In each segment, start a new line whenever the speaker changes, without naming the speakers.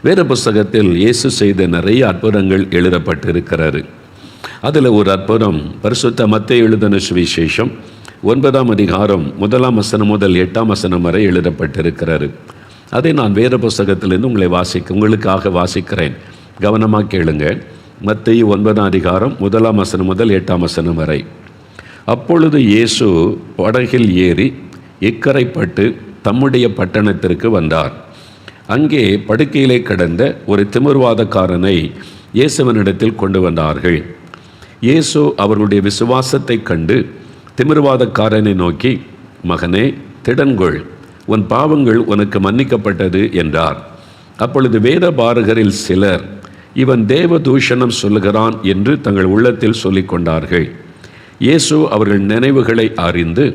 வேத புஸ்தகத்தில் இயேசு செய்த நிறைய அற்புதங்கள் எழுதப்பட்டிருக்கிறாரு. அதில் ஒரு அற்புதம் பரிசுத்த மத்தேயு எழுதின சுவிசேஷம் 9ஆம் அதிகாரம் 1ஆம் வசனம் முதல் 8ஆம் வசனம் வரை எழுதப்பட்டிருக்கிறாரு. அதை நான் வேத புஸ்தகத்திலிருந்து உங்களுக்காக வாசிக்கிறேன். கவனமாக கேளுங்க. மத்தேயு 9ஆம் அதிகாரம் 1ஆம் வசனம் முதல் 8ஆம் வசனம் வரை. அப்பொழுது இயேசு படகில் ஏறி இக்கரைப்பட்டு தம்முடைய பட்டணத்திற்கு வந்தார். அங்கே படுக்கையிலே கிடந்த ஒரு திமிர்வாதக்காரனை இயேசுவினிடத்தில் கொண்டு வந்தார்கள். இயேசு அவர்களுடைய விசுவாசத்தை கண்டு திமிர்வாதக்காரனை நோக்கி, மகனே, திடன்கொள், உன் பாவங்கள் உனக்கு மன்னிக்கப்பட்டது என்றார். அப்பொழுது வேத பாரகரில் சிலர், இவன் தேவ தூஷணம் சொல்லுகிறான் என்று தங்கள் உள்ளத்தில் சொல்லிக் கொண்டார்கள். இயேசு அவர்கள் நினைவுகளை அறிந்து,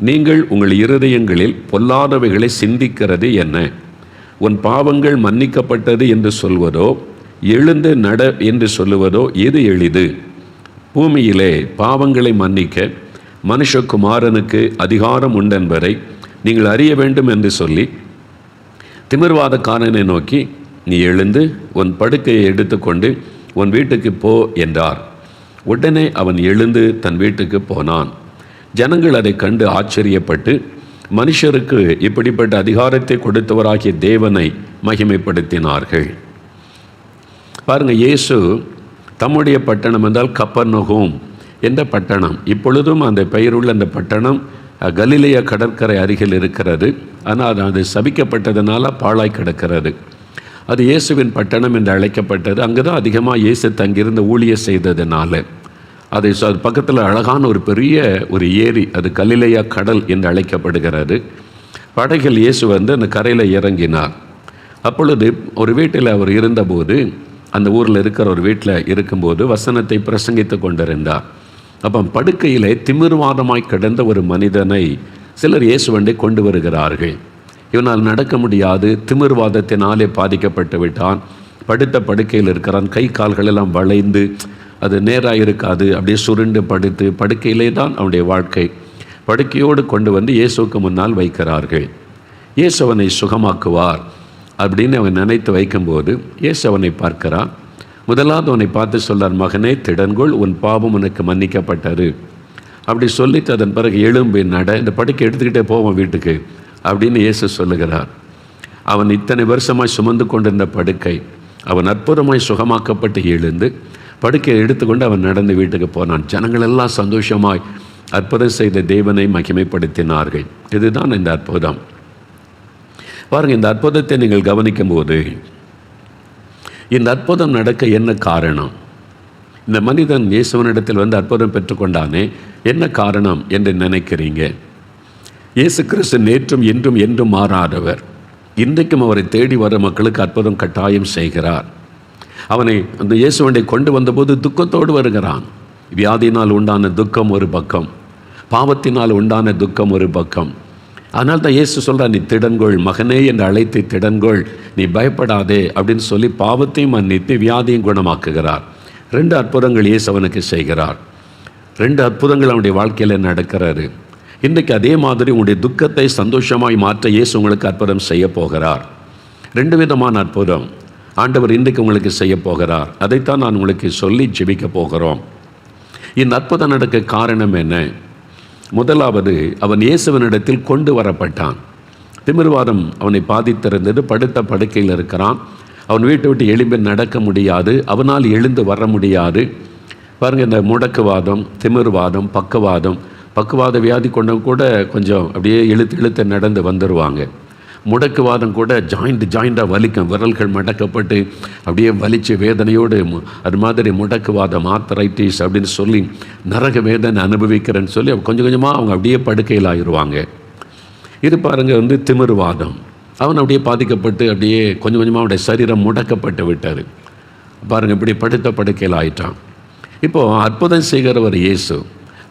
நீங்கள் உங்கள் இருதயங்களில் பொல்லாதவைகளை சிந்திக்கிறது என்ன? உன் பாவங்கள் மன்னிக்கப்பட்டது என்று சொல்வதோ, எழுந்து நட என்று சொல்லுவதோ எது எளிது? பூமியிலே பாவங்களை மன்னிக்க மனுஷகுமாரனுக்கு அதிகாரம் உண்டென்பதை நீங்கள் அறிய வேண்டும் என்று சொல்லி திமிர்வாதக்காரனை நோக்கி, நீ எழுந்து உன் படுக்கையை எடுத்துக்கொண்டு உன் வீட்டுக்கு போ என்றார். உடனே அவன் எழுந்து தன் வீட்டுக்கு போனான். ஜனங்கள் அதை கண்டு ஆச்சரியப்பட்டு, மனுஷருக்கு இப்படிப்பட்ட அதிகாரத்தை கொடுத்தவராகிய தேவனை மகிமைப்படுத்தினார்கள். பாருங்கள், இயேசு தம்முடைய பட்டணம் என்றால் கப்பர்நகூம் என்ற பட்டணம். இப்பொழுதும் அந்த பெயருள்ள அந்த பட்டணம் கலிலேயா கடற்கரை அருகில் இருக்கிறது. ஆனால் அது சபிக்கப்பட்டதுனால பாழாய் கிடக்கிறது. அது இயேசுவின் பட்டணம் என்று அழைக்கப்பட்டது. அங்கே தான் அதிகமாக இயேசு தங்கியிருந்த ஊழிய செய்ததுனால அது பக்கத்தில் அழகான ஒரு பெரிய ஒரு ஏரி, அது கலிலேயா கடல் என்று அழைக்கப்படுகிறது. படகில் இயேசு அந்த கரையில் இறங்கினார். அப்பொழுது ஒரு வீட்டில் அவர் இருந்தபோது, அந்த ஊரில் இருக்கிற ஒரு வீட்டில் இருக்கும்போது வசனத்தை பிரசங்கித்து கொண்டிருந்தார். அப்போ படுக்கையிலே திமிர்வாதமாய் கிடந்த ஒரு மனிதனை சிலர் இயேசுவண்டை கொண்டு வருகிறார்கள். இவனால் நடக்க முடியாது, திமிர்வாதத்தினாலே பாதிக்கப்பட்டு விட்டான், படுத்த படுக்கையில் இருக்கிறான், கை கால்கள் எல்லாம் வளைந்து அது நேராக இருக்காது, அப்படியே சுருண்டு படுத்து படுக்கையிலே தான் அவனுடைய வாழ்க்கை. படுக்கையோடு கொண்டு வந்து இயேசுக்கு முன்னால் வைக்கிறார்கள். இயேசு அவனை சுகமாக்குவார் அப்படின்னு அவன் நினைத்து வைக்கும்போது இயேசு அவனை பார்க்கிறான். முதலாவது அவனை பார்த்து சொல்றார், மகனே, திடன்கொள், உன் பாவம் உனக்கு மன்னிக்கப்பட்டது. அப்படி சொல்லிட்டு அதன் பிறகு எழும்பி நட, இந்த படுக்கை எடுத்துக்கிட்டே போவான் வீட்டுக்கு அப்படின்னு இயேசு சொல்லுகிறார். அவன் இத்தனை வருஷமாய் சுமந்து கொண்டிருந்த படுக்கை அவன் அற்புதமாய் சுகமாக்கப்பட்டு எழுந்து படுக்கையை எடுத்துக்கொண்டு அவன் நடந்து வீட்டுக்கு போனான். ஜனங்கள் எல்லாம் சந்தோஷமாய் அற்புதம் செய்த தேவனை மகிமைப்படுத்தினார்கள். இதுதான் இந்த அற்புதம். பாருங்கள், இந்த அற்புதத்தை நீங்கள் கவனிக்கும் போது இந்த அற்புதம் நடக்க என்ன காரணம்? இந்த மனிதன் இயேசுவனிடத்தில் வந்து அற்புதம் பெற்றுக்கொண்டானே, என்ன காரணம் என்று நினைக்கிறீங்க? இயேசு கிறிஸ்து நேற்றும் இன்றும் என்றும் மாறாதவர். இன்றைக்கும் அவரை தேடி வர மக்களுக்கு அற்புதம் கட்டாயம் செய்கிறார். அவனை அந்த இயேசுவண்டை கொண்டு வந்தபோது துக்கத்தோடு வருகிறான். வியாதியினால் உண்டான துக்கம் ஒரு பக்கம், பாவத்தினால் உண்டான துக்கம் ஒரு பக்கம். அதனால் தான் இயேசு சொல்கிறார், நீ திடன்கொள், மகனே என்று அழைத்து திடன்கொள், நீ பயப்படாதே அப்படின்னு சொல்லி பாவத்தையும் மன்னித்து வியாதியும் குணமாக்குகிறார். 2 அற்புதங்கள் இயேசு அவனுக்கு செய்கிறார். 2 அற்புதங்கள் அவனுடைய வாழ்க்கையில் நடக்கிறாரு. இன்றைக்கு அதே மாதிரி உங்களுடைய துக்கத்தை சந்தோஷமாய் மாற்ற இயேசு உங்களுக்கு அற்புதம் செய்ய போகிறார். 2 விதமான அற்புதம் ஆண்டவர் இன்றைக்கு உங்களுக்கு செய்ய போகிறார். அதைத்தான் நான் உங்களுக்கு சொல்லி ஜெபிக்க போகிறோம். இந்த அற்புதம் நடக்க காரணம் என்ன? முதலாவது, அவன் இயேசுவனிடத்தில் கொண்டு வரப்பட்டான். திமிர்வாதம் அவனை பாதித்திருந்தது. படுத்த படுக்கையில் இருக்கிறான். அவன் வீட்டை விட்டு எழும்பி நடக்க முடியாது, அவனால் எழுந்து வர முடியாது. பாருங்கள், இந்த முடக்குவாதம், திமிர்வாதம், பக்கவாத வியாதி கொண்டவங்க கூட கொஞ்சம் அப்படியே இழுத்து நடந்து வந்துடுவாங்க. முடக்குவாதம் கூட ஜாயிண்டாக வலிக்கும், விரல்கள் மடக்கப்பட்டு அப்படியே வலிச்சு வேதனையோடு, அது மாதிரி முடக்குவாதம், ஆர்த்தரைட்டிஸ் அப்படின்னு சொல்லி நரக வேதனை அனுபவிக்கிறேன்னு சொல்லி கொஞ்சம் கொஞ்சமாக அவங்க அப்படியே படுக்கையில் ஆயிடுவாங்க. இது பாருங்கள், திமிர்வாதம். அவன் அப்படியே பாதிக்கப்பட்டு அப்படியே கொஞ்சம் கொஞ்சமாக அவனுடைய சரீரம் முடக்கப்பட்டு விட்டார். பாருங்கள், இப்படி படுத்த படுக்கையில் ஆயிட்டான். இப்போது அற்புதம் செய்கிறவர் இயேசு.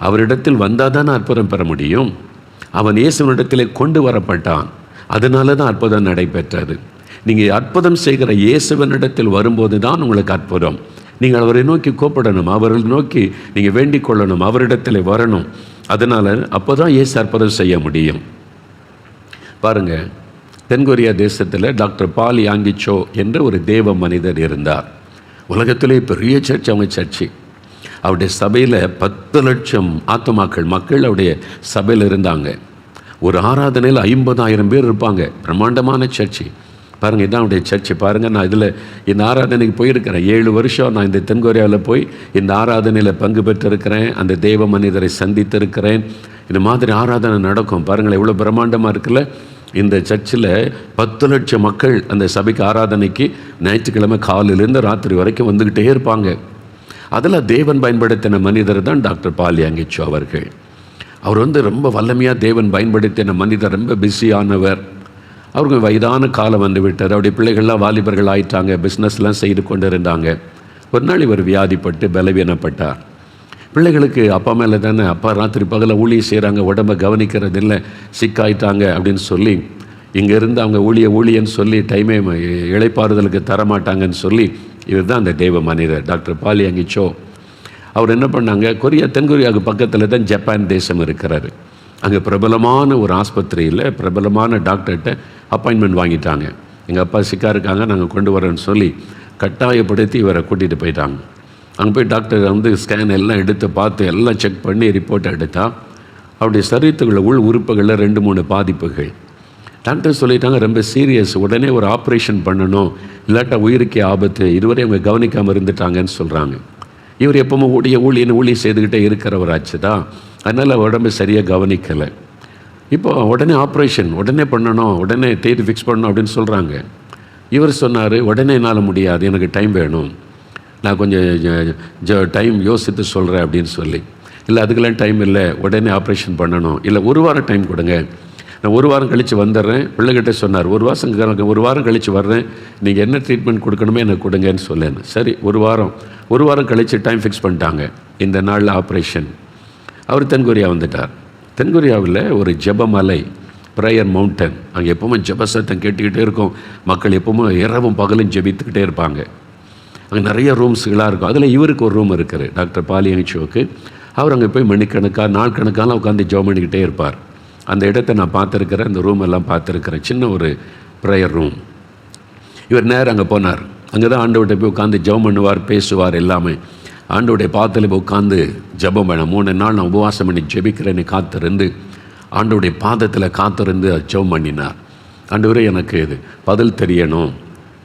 அவரிடத்தில் வந்தால் தானே அற்புதம் பெற முடியும். அவன் இயேசுவனிடத்திலே கொண்டு வரப்பட்டான். அதனால தான் அற்புதம் நடைபெற்றது. நீங்கள் அற்புதம் செய்கிற இயேசுவனிடத்தில் வரும்போது தான் உங்களுக்கு அற்புதம். நீங்கள் அவரை நோக்கி கூப்பிடணும், அவரை நோக்கி நீங்கள் வேண்டிக் கொள்ளணும், அவரிடத்தில் வரணும். அதனால் அப்போ தான் இயேசு அற்புதம் செய்ய முடியும். பாருங்கள், தென்கொரியா தேசத்தில் டாக்டர் பால் யாங்கிச்சோ என்ற ஒரு தேவ மனிதர் இருந்தார். உலகத்திலே பெரிய சர்ச் அவங்க சர்ச்சு. அவருடைய சபையில் 10 லட்சம் ஆத்துமாக்கள் மக்கள் அவருடைய சபையில் இருந்தாங்க. ஒரு ஆராதனையில் 50,000 பேர் இருப்பாங்க. பிரம்மாண்டமான சர்ச்சு பாருங்கள். இதான் அவருடைய சர்ச்சு பாருங்கள். நான் இதில் இந்த ஆராதனைக்கு போயிருக்கிறேன். 7 வருஷம் நான் இந்த தென்கொரியாவில் போய் இந்த ஆராதனையில் பங்கு பெற்றிருக்கிறேன். அந்த தேவ மனிதரை சந்தித்திருக்கிறேன். இந்த மாதிரி ஆராதனை நடக்கும் பாருங்கள். எவ்வளோ பிரம்மாண்டமாக இருக்குல்ல. இந்த சர்ச்சில் 10 லட்சம் மக்கள் அந்த சபைக்கு ஆராதனைக்கு ஞாயிற்றுக்கிழமை காலையிலேருந்து ராத்திரி வரைக்கும் வந்துக்கிட்டே இருப்பாங்க. அதில் தேவன் பயன்படுத்தின மனிதர் தான் டாக்டர் பால் யாங்கிச்சோ அவர்கள். அவர் ரொம்ப வல்லமையாக தேவன் பயன்படுத்தின மனிதர். ரொம்ப பிஸியானவர். அவருக்கு வயதான காலம் வந்து விட்டது. அவருடைய பிள்ளைகள்லாம் வாலிபர்கள் ஆயிட்டாங்க. பிஸ்னஸ்லாம் செய்து கொண்டு இருந்தாங்க. ஒரு நாள் இவர் வியாதிப்பட்டு பலவீனப்பட்டார். பிள்ளைகளுக்கு அப்பா மேலே தானே, அப்பா ராத்திரி பகலில் ஊழியை செய்கிறாங்க, உடம்பை கவனிக்கிறது இல்லை, சிக்காயிட்டாங்க அப்படின்னு சொல்லி இங்கேருந்து அவங்க ஊழியன்னு சொல்லி டைமே இளைப்பாறுதலுக்கு தரமாட்டாங்கன்னு சொல்லி இவர் தான் அந்த தேவ மனிதர் டாக்டர் பால் யாங்கிச்சோ. அவர் என்ன பண்ணாங்க, தென்கொரியாவுக்கு பக்கத்தில் தான் ஜப்பான் தேசம் இருக்கிறாரு. அங்கே பிரபலமான ஒரு ஆஸ்பத்திரியில் பிரபலமான டாக்டர்கிட்ட அப்பாயின்மெண்ட் வாங்கிட்டாங்க. எங்கள் அப்பா சிக்கா இருக்காங்க, நாங்கள் கொண்டு வரோன்னு சொல்லி கட்டாயப்படுத்தி இவரை கூட்டிகிட்டு போயிட்டாங்க. அங்கே போய் டாக்டர் ஸ்கேன் எல்லாம் எடுத்து பார்த்து எல்லாம் செக் பண்ணி ரிப்போர்ட் எடுத்தா அவருடைய சரீரத்துக்குள்ள உள் உறுப்புகளில் 2-3 பாதிப்புகள். டாக்டர் சொல்லிட்டாங்க ரொம்ப சீரியஸ், உடனே ஒரு ஆப்ரேஷன் பண்ணணும், இல்லாட்டா உயிருக்கே ஆபத்து. இதுவரை அவங்க கவனிக்காமல் இருந்துட்டாங்கன்னு சொல்கிறாங்க. இவர் எப்பவும் ஊழியை செய்துக்கிட்டே இருக்கிறவராச்சு தான். அதனால் உடம்பு சரியாக கவனிக்கலை. இப்போ உடனே ஆப்ரேஷன் உடனே பண்ணணும், உடனே தேதி ஃபிக்ஸ் பண்ணணும் அப்படின்னு சொல்கிறாங்க. இவர் சொன்னார், உடனே என்னால் முடியாது, எனக்கு டைம் வேணும், நான் கொஞ்சம் டைம் யோசித்து சொல்கிறேன் அப்படின்னு சொல்லி. இல்லை அதுக்கெல்லாம் டைம் இல்லை, உடனே ஆப்ரேஷன் பண்ணணும், இல்லை 1 வாரம் டைம் கொடுங்க, நான் 1 வாரம் கழித்து வந்துடுறேன். பிள்ளைகிட்ட சொன்னார், 1 வாரம் கழித்து வர்றேன், நீங்கள் என்ன ட்ரீட்மெண்ட் கொடுக்கணுமே எனக்கு கொடுங்கன்னு சொல்லேன். சரி 1 வாரம் கழித்து டைம் ஃபிக்ஸ் பண்ணிட்டாங்க. இந்த நாளில் ஆப்ரேஷன். அவர் தென்கொரியா வந்துட்டார். தென்கொரியாவில் ஒரு ஜெபமலை, ப்ரேயர் மவுண்டன், அங்கே எப்பவுமே ஜெப சத்தம் கேட்டுக்கிட்டே இருக்கும். மக்கள் எப்பவுமே இரவும் பகலும் ஜெபித்துக்கிட்டே இருப்பாங்க. அங்கே நிறைய ரூம்ஸுகளாக இருக்கும். அதில் இவருக்கு ஒரு ரூம் இருக்குது டாக்டர் பால் யாங்கிச்சோவுக்கு. அவர் அங்கே போய் நாள் கணக்கான உட்காந்து ஜெபம் பண்ணிக்கிட்டே இருப்பார். அந்த இடத்த நான் பார்த்துருக்கிறேன், அந்த ரூம் எல்லாம் பார்த்துருக்கிறேன். சின்ன ஒரு ப்ரேயர் ரூம். இவர் நேரம் அங்கே போனார். அங்கே தான் ஆண்டவர்கிட்ட போய் உட்காந்து ஜெபம் பண்ணுவார், பேசுவார். எல்லாமே ஆண்டவருடைய பாதத்தில் போய் உட்காந்து ஜெபம் பண்ண 3 நாள் நான் உபவாசம் பண்ணி ஜெபிக்கிறேன்னு காத்திருந்து ஆண்டவருடைய பாதத்தில் காத்திருந்து ஜெபம் பண்ணினார். ஆண்டவரே எனக்கு இது பதில் தெரியணும்,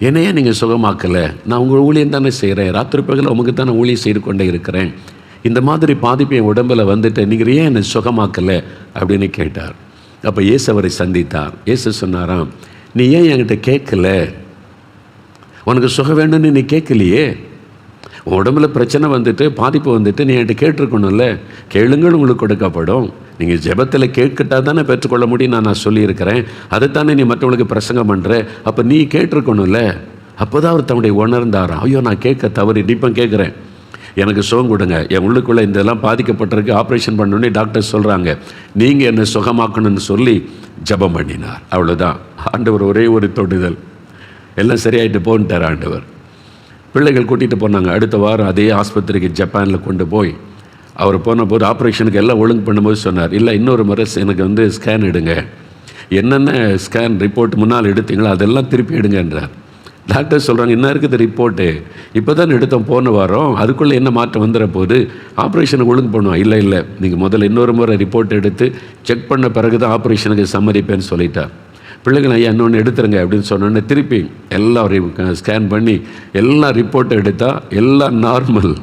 என்னையே நீங்கள் சுகமாக்கலை, நான் உங்கள் ஊழியம் தானே செய்கிறேன், ராத்திரி பகலில் உமக்கு தானே ஊழியம் செய்து கொண்டே இருக்கிறேன், இந்த மாதிரி பாதிப்பு என் உடம்பில் வந்துட்டு நீங்கள் ஏன் என்னை சுகமாக்கலை அப்படின்னு கேட்டார். அப்போ இயேசு அவரை சந்தித்தார். இயேசு சொன்னாராம், நீ ஏன் என்கிட்ட கேட்கல, உனக்கு சுகம் வேணும்னு நீ கேட்கலையே, உன் உடம்புல பிரச்சனை வந்துட்டு பாதிப்பு வந்துட்டு நீ என்கிட்ட கேட்டிருக்கணும்ல, கேளுங்கள் உங்களுக்கு கொடுக்கப்படும், நீங்கள் ஜெபத்தில் கேட்கிட்டா தானே பெற்றுக்கொள்ள முடியும் நான் சொல்லியிருக்கிறேன், அதைத்தானே நீ மற்றவங்களுக்கு பிரசங்கம் பண்ணுற, அப்போ நீ கேட்டிருக்கணும்ல. அப்போ தான் அவர் தன்னுடைய உணர்ந்தார், ஐயோ நான் கேட்க தவறி இப்போ கேட்குறேன், எனக்கு சுகம் கொடுங்க, என் உள்ளுக்குள்ளே இதெல்லாம் பாதிக்கப்பட்டிருக்கு, ஆப்ரேஷன் பண்ணணுன்னு டாக்டர் சொல்கிறாங்க, நீங்கள் என்னை சுகமாக்கணும்னு சொல்லி ஜெபம் பண்ணினார். அவ்வளோதான். ஆண்டவர் ஒரே ஒரு தொடுதல், எல்லாம் சரியாயிட்டு போன்ட்டார் ஆண்டவர். பிள்ளைகள் கூட்டிகிட்டு போனாங்க. அடுத்த வாரம் அதே ஆஸ்பத்திரிக்கு ஜப்பானில் கொண்டு போய் அவர் போன போது ஆப்ரேஷனுக்கு எல்லாம் ஒழுங்கு பண்ணும்போது சொன்னார், இல்லை இன்னொரு முறை எனக்கு ஸ்கேன் எடுங்க, என்னென்ன ஸ்கேன் ரிப்போர்ட் முன்னால் எடுத்தீங்களோ அதெல்லாம் திருப்பி எடுங்கன்றார். டாக்டர் சொல்கிறாங்க, என்ன இருக்குது ரிப்போர்ட்டு, இப்போ தான் எடுத்தோம் போன வாரம், அதுக்குள்ளே என்ன மாற்றம் வந்துட போது, ஆப்ரேஷனுக்கு ஒழுங்கு பண்ணுவோம். இல்லை நீங்கள் முதல்ல இன்னொரு முறை ரிப்போர்ட் எடுத்து செக் பண்ண பிறகு தான் ஆப்ரேஷனுக்கு சம்மதிப்பேன்னு சொல்லிட்டார். பிள்ளைகள் ஐயா இன்னொன்று எடுத்துருங்க அப்படின்னு சொன்னோன்னே திருப்பி எல்லாம் ஸ்கேன் பண்ணி எல்லா ரிப்போர்ட்டை எடுத்தால் எல்லாம் நார்மல்,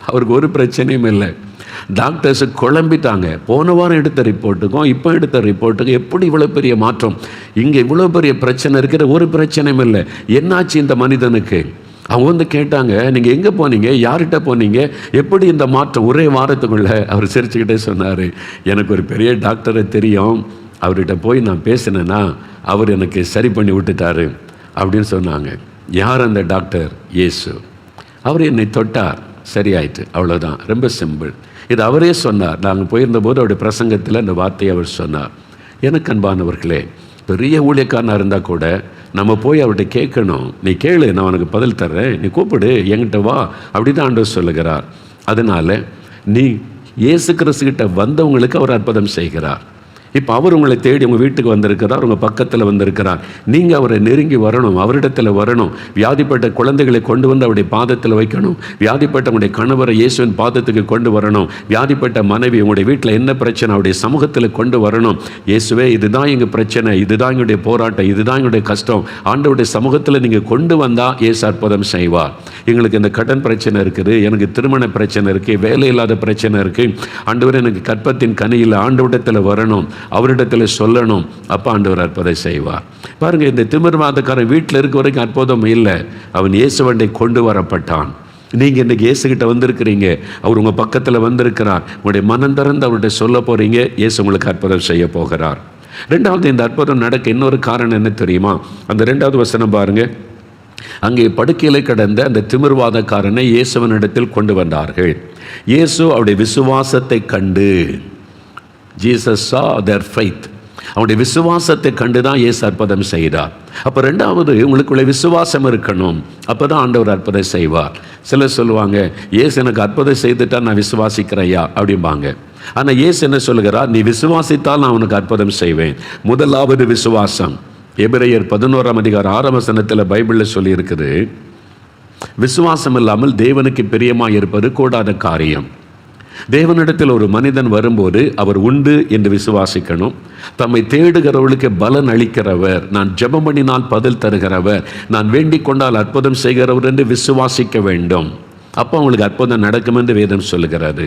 அவருக்கு ஒரு பிரச்சனையும் இல்லை. டாக்டர்ஸு குழம்பிட்டாங்க, போன வாரம் எடுத்த ரிப்போர்ட்டுக்கும் இப்போ எடுத்த ரிப்போர்ட்டுக்கும் எப்படி இவ்வளோ பெரிய மாற்றம், இங்கே இவ்வளோ பெரிய பிரச்சனை இருக்கிற ஒரு பிரச்சனையும் இல்லை, என்னாச்சு இந்த மனிதனுக்கு. அவங்க கேட்டாங்க, நீங்கள் எங்கே போனீங்க, யார்கிட்ட போனீங்க, எப்படி இந்த மாற்றம் ஒரே வாரத்துக்குள்ளே. அவர் சிரிச்சுக்கிட்டே சொன்னார், எனக்கு ஒரு பெரிய டாக்டரை தெரியும், அவர்கிட்ட போய் நான் பேசினேன்னா அவர் எனக்கு சரி பண்ணி விட்டுட்டாரு அப்படின்னு சொன்னாங்க. யார் அந்த டாக்டர்? இயேசு. அவர் என்னை தொட்டார், சரியாயிட்டு, அவ்வளோதான். ரொம்ப சிம்பிள். இது அவரே சொன்னார். நாங்கள் போயிருந்தபோது அவருடைய பிரசங்கத்தில் அந்த வார்த்தையை அவர் சொன்னார். எனக்கு அன்பானவர்களே, பெரிய ஊழியக்காரனாக இருந்தால் கூட நம்ம போய் அவர்கிட்ட கேட்கணும். நீ கேளு, நான் உனக்கு பதில் தர்றேன், நீ கூப்பிடு, என்கிட்ட வா, அப்படி தான் ஆண்டவர் சொல்லுகிறார். அதனால் நீ இயேசு கிறிஸ்துக்கிட்ட வந்தவங்களுக்கு அவர் அற்புதம் செய்கிறார். இப்போ அவர் உங்களை தேடி உங்கள் வீட்டுக்கு வந்திருக்கிறார், உங்கள் பக்கத்தில் வந்திருக்கிறார். நீங்கள் அவரை நெருங்கி வரணும், அவரிடத்தில் வரணும். வியாதிப்பட்ட குழந்தைகளை கொண்டு வந்து அவருடைய பாதத்தில் வைக்கணும். வியாதிப்பட்ட உங்களுடைய கணவரை இயேசுவின் பாதத்துக்கு கொண்டு வரணும். வியாதிப்பட்ட மனைவி உங்களுடைய வீட்டில் என்ன பிரச்சனை அவருடைய சமூகத்தில் கொண்டு வரணும். இயேசுவே, இதுதான் எங்கள் பிரச்சனை, இதுதான் எங்களுடைய போராட்டம், இதுதான் எங்களுடைய கஷ்டம், ஆண்டவருடைய சமூகத்தில் நீங்கள் கொண்டு வந்தால் இயேசு அற்புதம் செய்வார். எங்களுக்கு இந்த கடன் பிரச்சனை இருக்குது, எனக்கு திருமண பிரச்சனை இருக்குது, வேலை இல்லாத பிரச்சனை இருக்குது, ஆண்டவர் எனக்கு கற்பத்தின் கனியில் ஆண்டவரிடத்தில் வரணும், அவரிடத்தில் சொல்லணும். அப்போ ஆண்டவர் அற்புதம் செய்வார். பாருங்கள், இந்த திமிர்வாதக்காரன் வீட்டில் இருக்க வரைக்கும் அற்புதம் இல்லை. அவன் இயேசுவண்டை கொண்டு வரப்பட்டான். நீங்கள் இன்றைக்கி இயேசுகிட்ட வந்திருக்கிறீங்க, அவர் உங்கள் பக்கத்தில் வந்திருக்கிறார். உங்களுடைய மனம் திறந்து அவர்கிட்ட சொல்ல போகிறீங்க, இயேசு உங்களுக்கு அற்புதம் செய்ய போகிறார். ரெண்டாவது, இந்த அற்புதம் நடக்க இன்னொரு காரணம் என்ன தெரியுமா? அந்த 2வது வசனம் பாருங்கள். அங்கே படுக்கையில் கிடந்த அந்த திமிர்வாதக்காரனை இயேசுவனிடத்தில் கொண்டு வந்தார்கள். இயேசு அவருடைய விசுவாசத்தை கண்டு, Jesus saw their faith. அவனுடைய விசுவாசத்தை கண்டு தான் இயேசு அற்புதம் செய்தார். அப்போ ரெண்டாவது, உங்களுக்குள்ள விசுவாசம் இருக்கணும், அப்போ தான் ஆண்டவர் அற்புதம் செய்வார். சிலர் சொல்லுவாங்க, இயேசு எனக்கு அற்புதம் செய்துட்டா நான் விசுவாசிக்கிறையா அப்படிம்பாங்க. ஆனால் இயேசு என்ன சொல்லுகிறார்? நீ விசுவாசித்தால் நான் உனக்கு அற்புதம் செய்வேன். முதலாவது விசுவாசம். எபிரேயர் 11ஆம் அதிகாரம் 6ஆம் வசனத்தில் பைபிளில் சொல்லியிருக்குது, விசுவாசம் இல்லாமல் தேவனுக்கு பிரியமாக இருப்பது கூடாத காரியம். தேவனிடத்தில் ஒரு மனிதன் வரும்போது அவர் உண்டு என்று விசுவாசிக்கணும். தம்மை தேடுகிறவர்களுக்கு பலன் அளிக்கிறவர், நான் ஜெபம் பண்ணினால் பதில் தருகிறவர், நான் வேண்டிக் கொண்டால் அற்புதம் செய்கிறவர் என்று விசுவாசிக்க வேண்டும். அப்போ அவங்களுக்கு அற்புதம் நடக்கும் என்று வேதம் சொல்லுகிறது.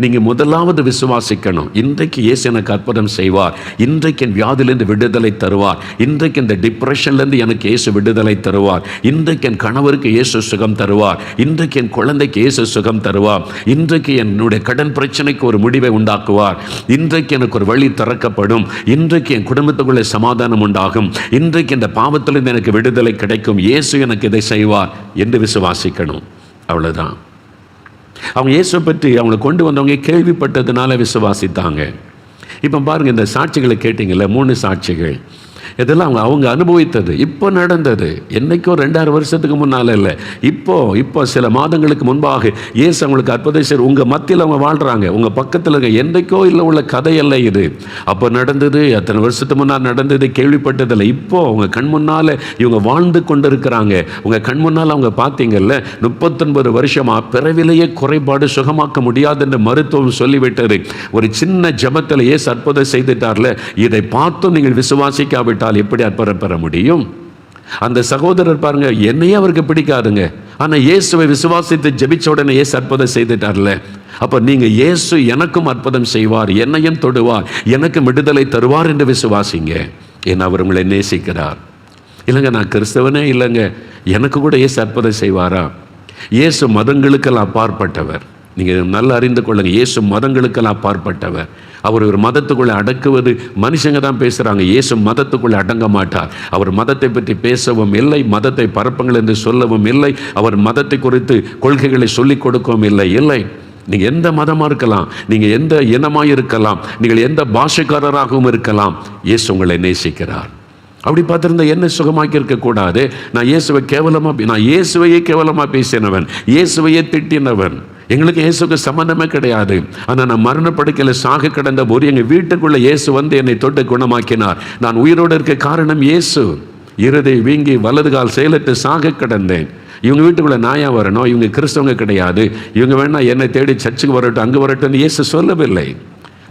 நீங்கள் முதலாவது விசுவாசிக்கணும். இன்றைக்கு இயேசு எனக்கு அற்புதம் செய்வார், இன்றைக்கு என் வியாதியிலிருந்து விடுதலை தருவார், இன்றைக்கு இந்த டிப்ரெஷன்லேருந்து எனக்கு இயேசு விடுதலை தருவார், இன்றைக்கு என் கணவருக்கு இயேசு சுகம் தருவார், இன்றைக்கு என் குழந்தைக்கு இயேசு சுகம் தருவார், இன்றைக்கு என்னுடைய கடன் பிரச்சனைக்கு ஒரு முடிவை உண்டாக்குவார், இன்றைக்கு எனக்கு ஒரு வழி திறக்கப்படும், இன்றைக்கு என் குடும்பத்துக்குள்ளே சமாதானம் உண்டாகும், இன்றைக்கு இந்த பாவத்திலிருந்து எனக்கு விடுதலை கிடைக்கும், இயேசு எனக்கு இதை செய்வார் என்று விசுவாசிக்கணும். அவ்வளோதான். அவங்க இயேசுவை பற்றி அவங்களை கொண்டு வந்தவங்க கேள்விப்பட்டதுனால விசுவாசித்தாங்க. இப்போ பாருங்கள், இந்த சாட்சிகளை கேட்டிங்கல்ல, 3 சாட்சிகள், இதெல்லாம் அவங்க அனுபவித்தது, இப்போ நடந்தது. என்றைக்கோ 2000 வருஷத்துக்கு முன்னால் இல்லை, இப்போ சில மாதங்களுக்கு முன்பாக இயேசு அவங்களுக்கு அற்புதம் செய்ய உங்கள் மத்தியில் அவங்க வாழ்கிறாங்க, உங்கள் பக்கத்தில் இருக்க. என்றைக்கோ இல்லை உள்ள கதையல்ல இது. அப்போ நடந்தது, அத்தனை வருஷத்துக்கு முன்னால் நடந்தது, கேள்விப்பட்டதில்லை. இப்போ உங்கள் கண் முன்னால் இவங்க வாழ்ந்து கொண்டு இருக்கிறாங்க. உங்கள் கண் முன்னால் அவங்க பார்த்தீங்கல்ல, 39 வருஷமாக பிறவிலேயே குறைபாடு சுகமாக்க முடியாது என்று மருத்துவம் சொல்லிவிட்டது. ஒரு சின்ன ஜெபத்தில் இயேசு அற்புதம் செய்துட்டார்ல, இதை பார்த்தும் நீங்கள் விசுவாசிக்காவிட்டால் எப்படி அற்புதம் பெற முடியும்? அந்த சகோதரர் பாருங்க, என்னையே அவருக்கு பிடிக்காதுங்க, ஆனால் இயேசுவை விசுவாசித்து ஜெபிச்ச உடனே இயேசு அற்புதம் செய்துட்டார்ல. அப்போ நீங்கள் இயேசு எனக்கும் அற்புதம் செய்வார், என்னையும் தொடுவார், எனக்கும் விடுதலை தருவார் என்று விசுவாசிங்க. ஏன்னா அவர் உங்களை நேசிக்கிறார். இல்லைங்க, நான் கிறிஸ்தவனே இல்லைங்க, எனக்கு கூட இயேசு அற்புதம் செய்வாரா? இயேசு மதங்களுக்கெல்லாம் அப்பாற்பட்டவர். நீங்கள் நல்லா அறிந்து கொள்ளுங்கள், இயேசு மதங்களுக்கெல்லாம் அப்பாற்பட்டவர். அவர் ஒரு மதத்துக்குள்ளே அடக்குவது மனுஷங்க தான் பேசுகிறாங்க. இயேசு மதத்துக்குள்ளே அடங்க மாட்டார். அவர் மதத்தை பற்றி பேசவும் இல்லை, மதத்தை பரப்புங்கள் என்று சொல்லவும் இல்லை, அவர் மதத்தை குறித்து கொள்கைகளை சொல்லிக் கொடுக்கவும் இல்லை. நீங்கள் எந்த மதமாக இருக்கலாம், நீங்கள் எந்த இனமாக இருக்கலாம், நீங்கள் எந்த பாஷைக்காரராகவும் இருக்கலாம், இயேசு உங்களை நேசிக்கிறார். அப்படி பார்த்துருந்தா என்ன சுகமாக்கி இருக்கக்கூடாது? நான் இயேசுவையே கேவலமாக பேசினவன், இயேசுவையே திட்டினவன். எங்களுக்கு இயேசுக்கு சம்பந்தமே கிடையாது. ஆனால் நான் மரணப்படுக்கையில் சாக கிடந்த போது எங்கள் வீட்டுக்குள்ளே இயேசு வந்து என்னை தொட்டு குணமாக்கினார். நான் உயிரோடு இருக்க காரணம் இயேசு. இருதை வீங்கி வலது கால் செயலற்று சாக கிடந்தேன். இவங்க வீட்டுக்குள்ளே நாயா வரணும், இவங்க கிறிஸ்தவங்க கிடையாது, இவங்க வேணா என்னை தேடி சர்ச்சுக்கு வரட்டும், அங்கே வரட்டும்னு இயேசு சொல்லவில்லை.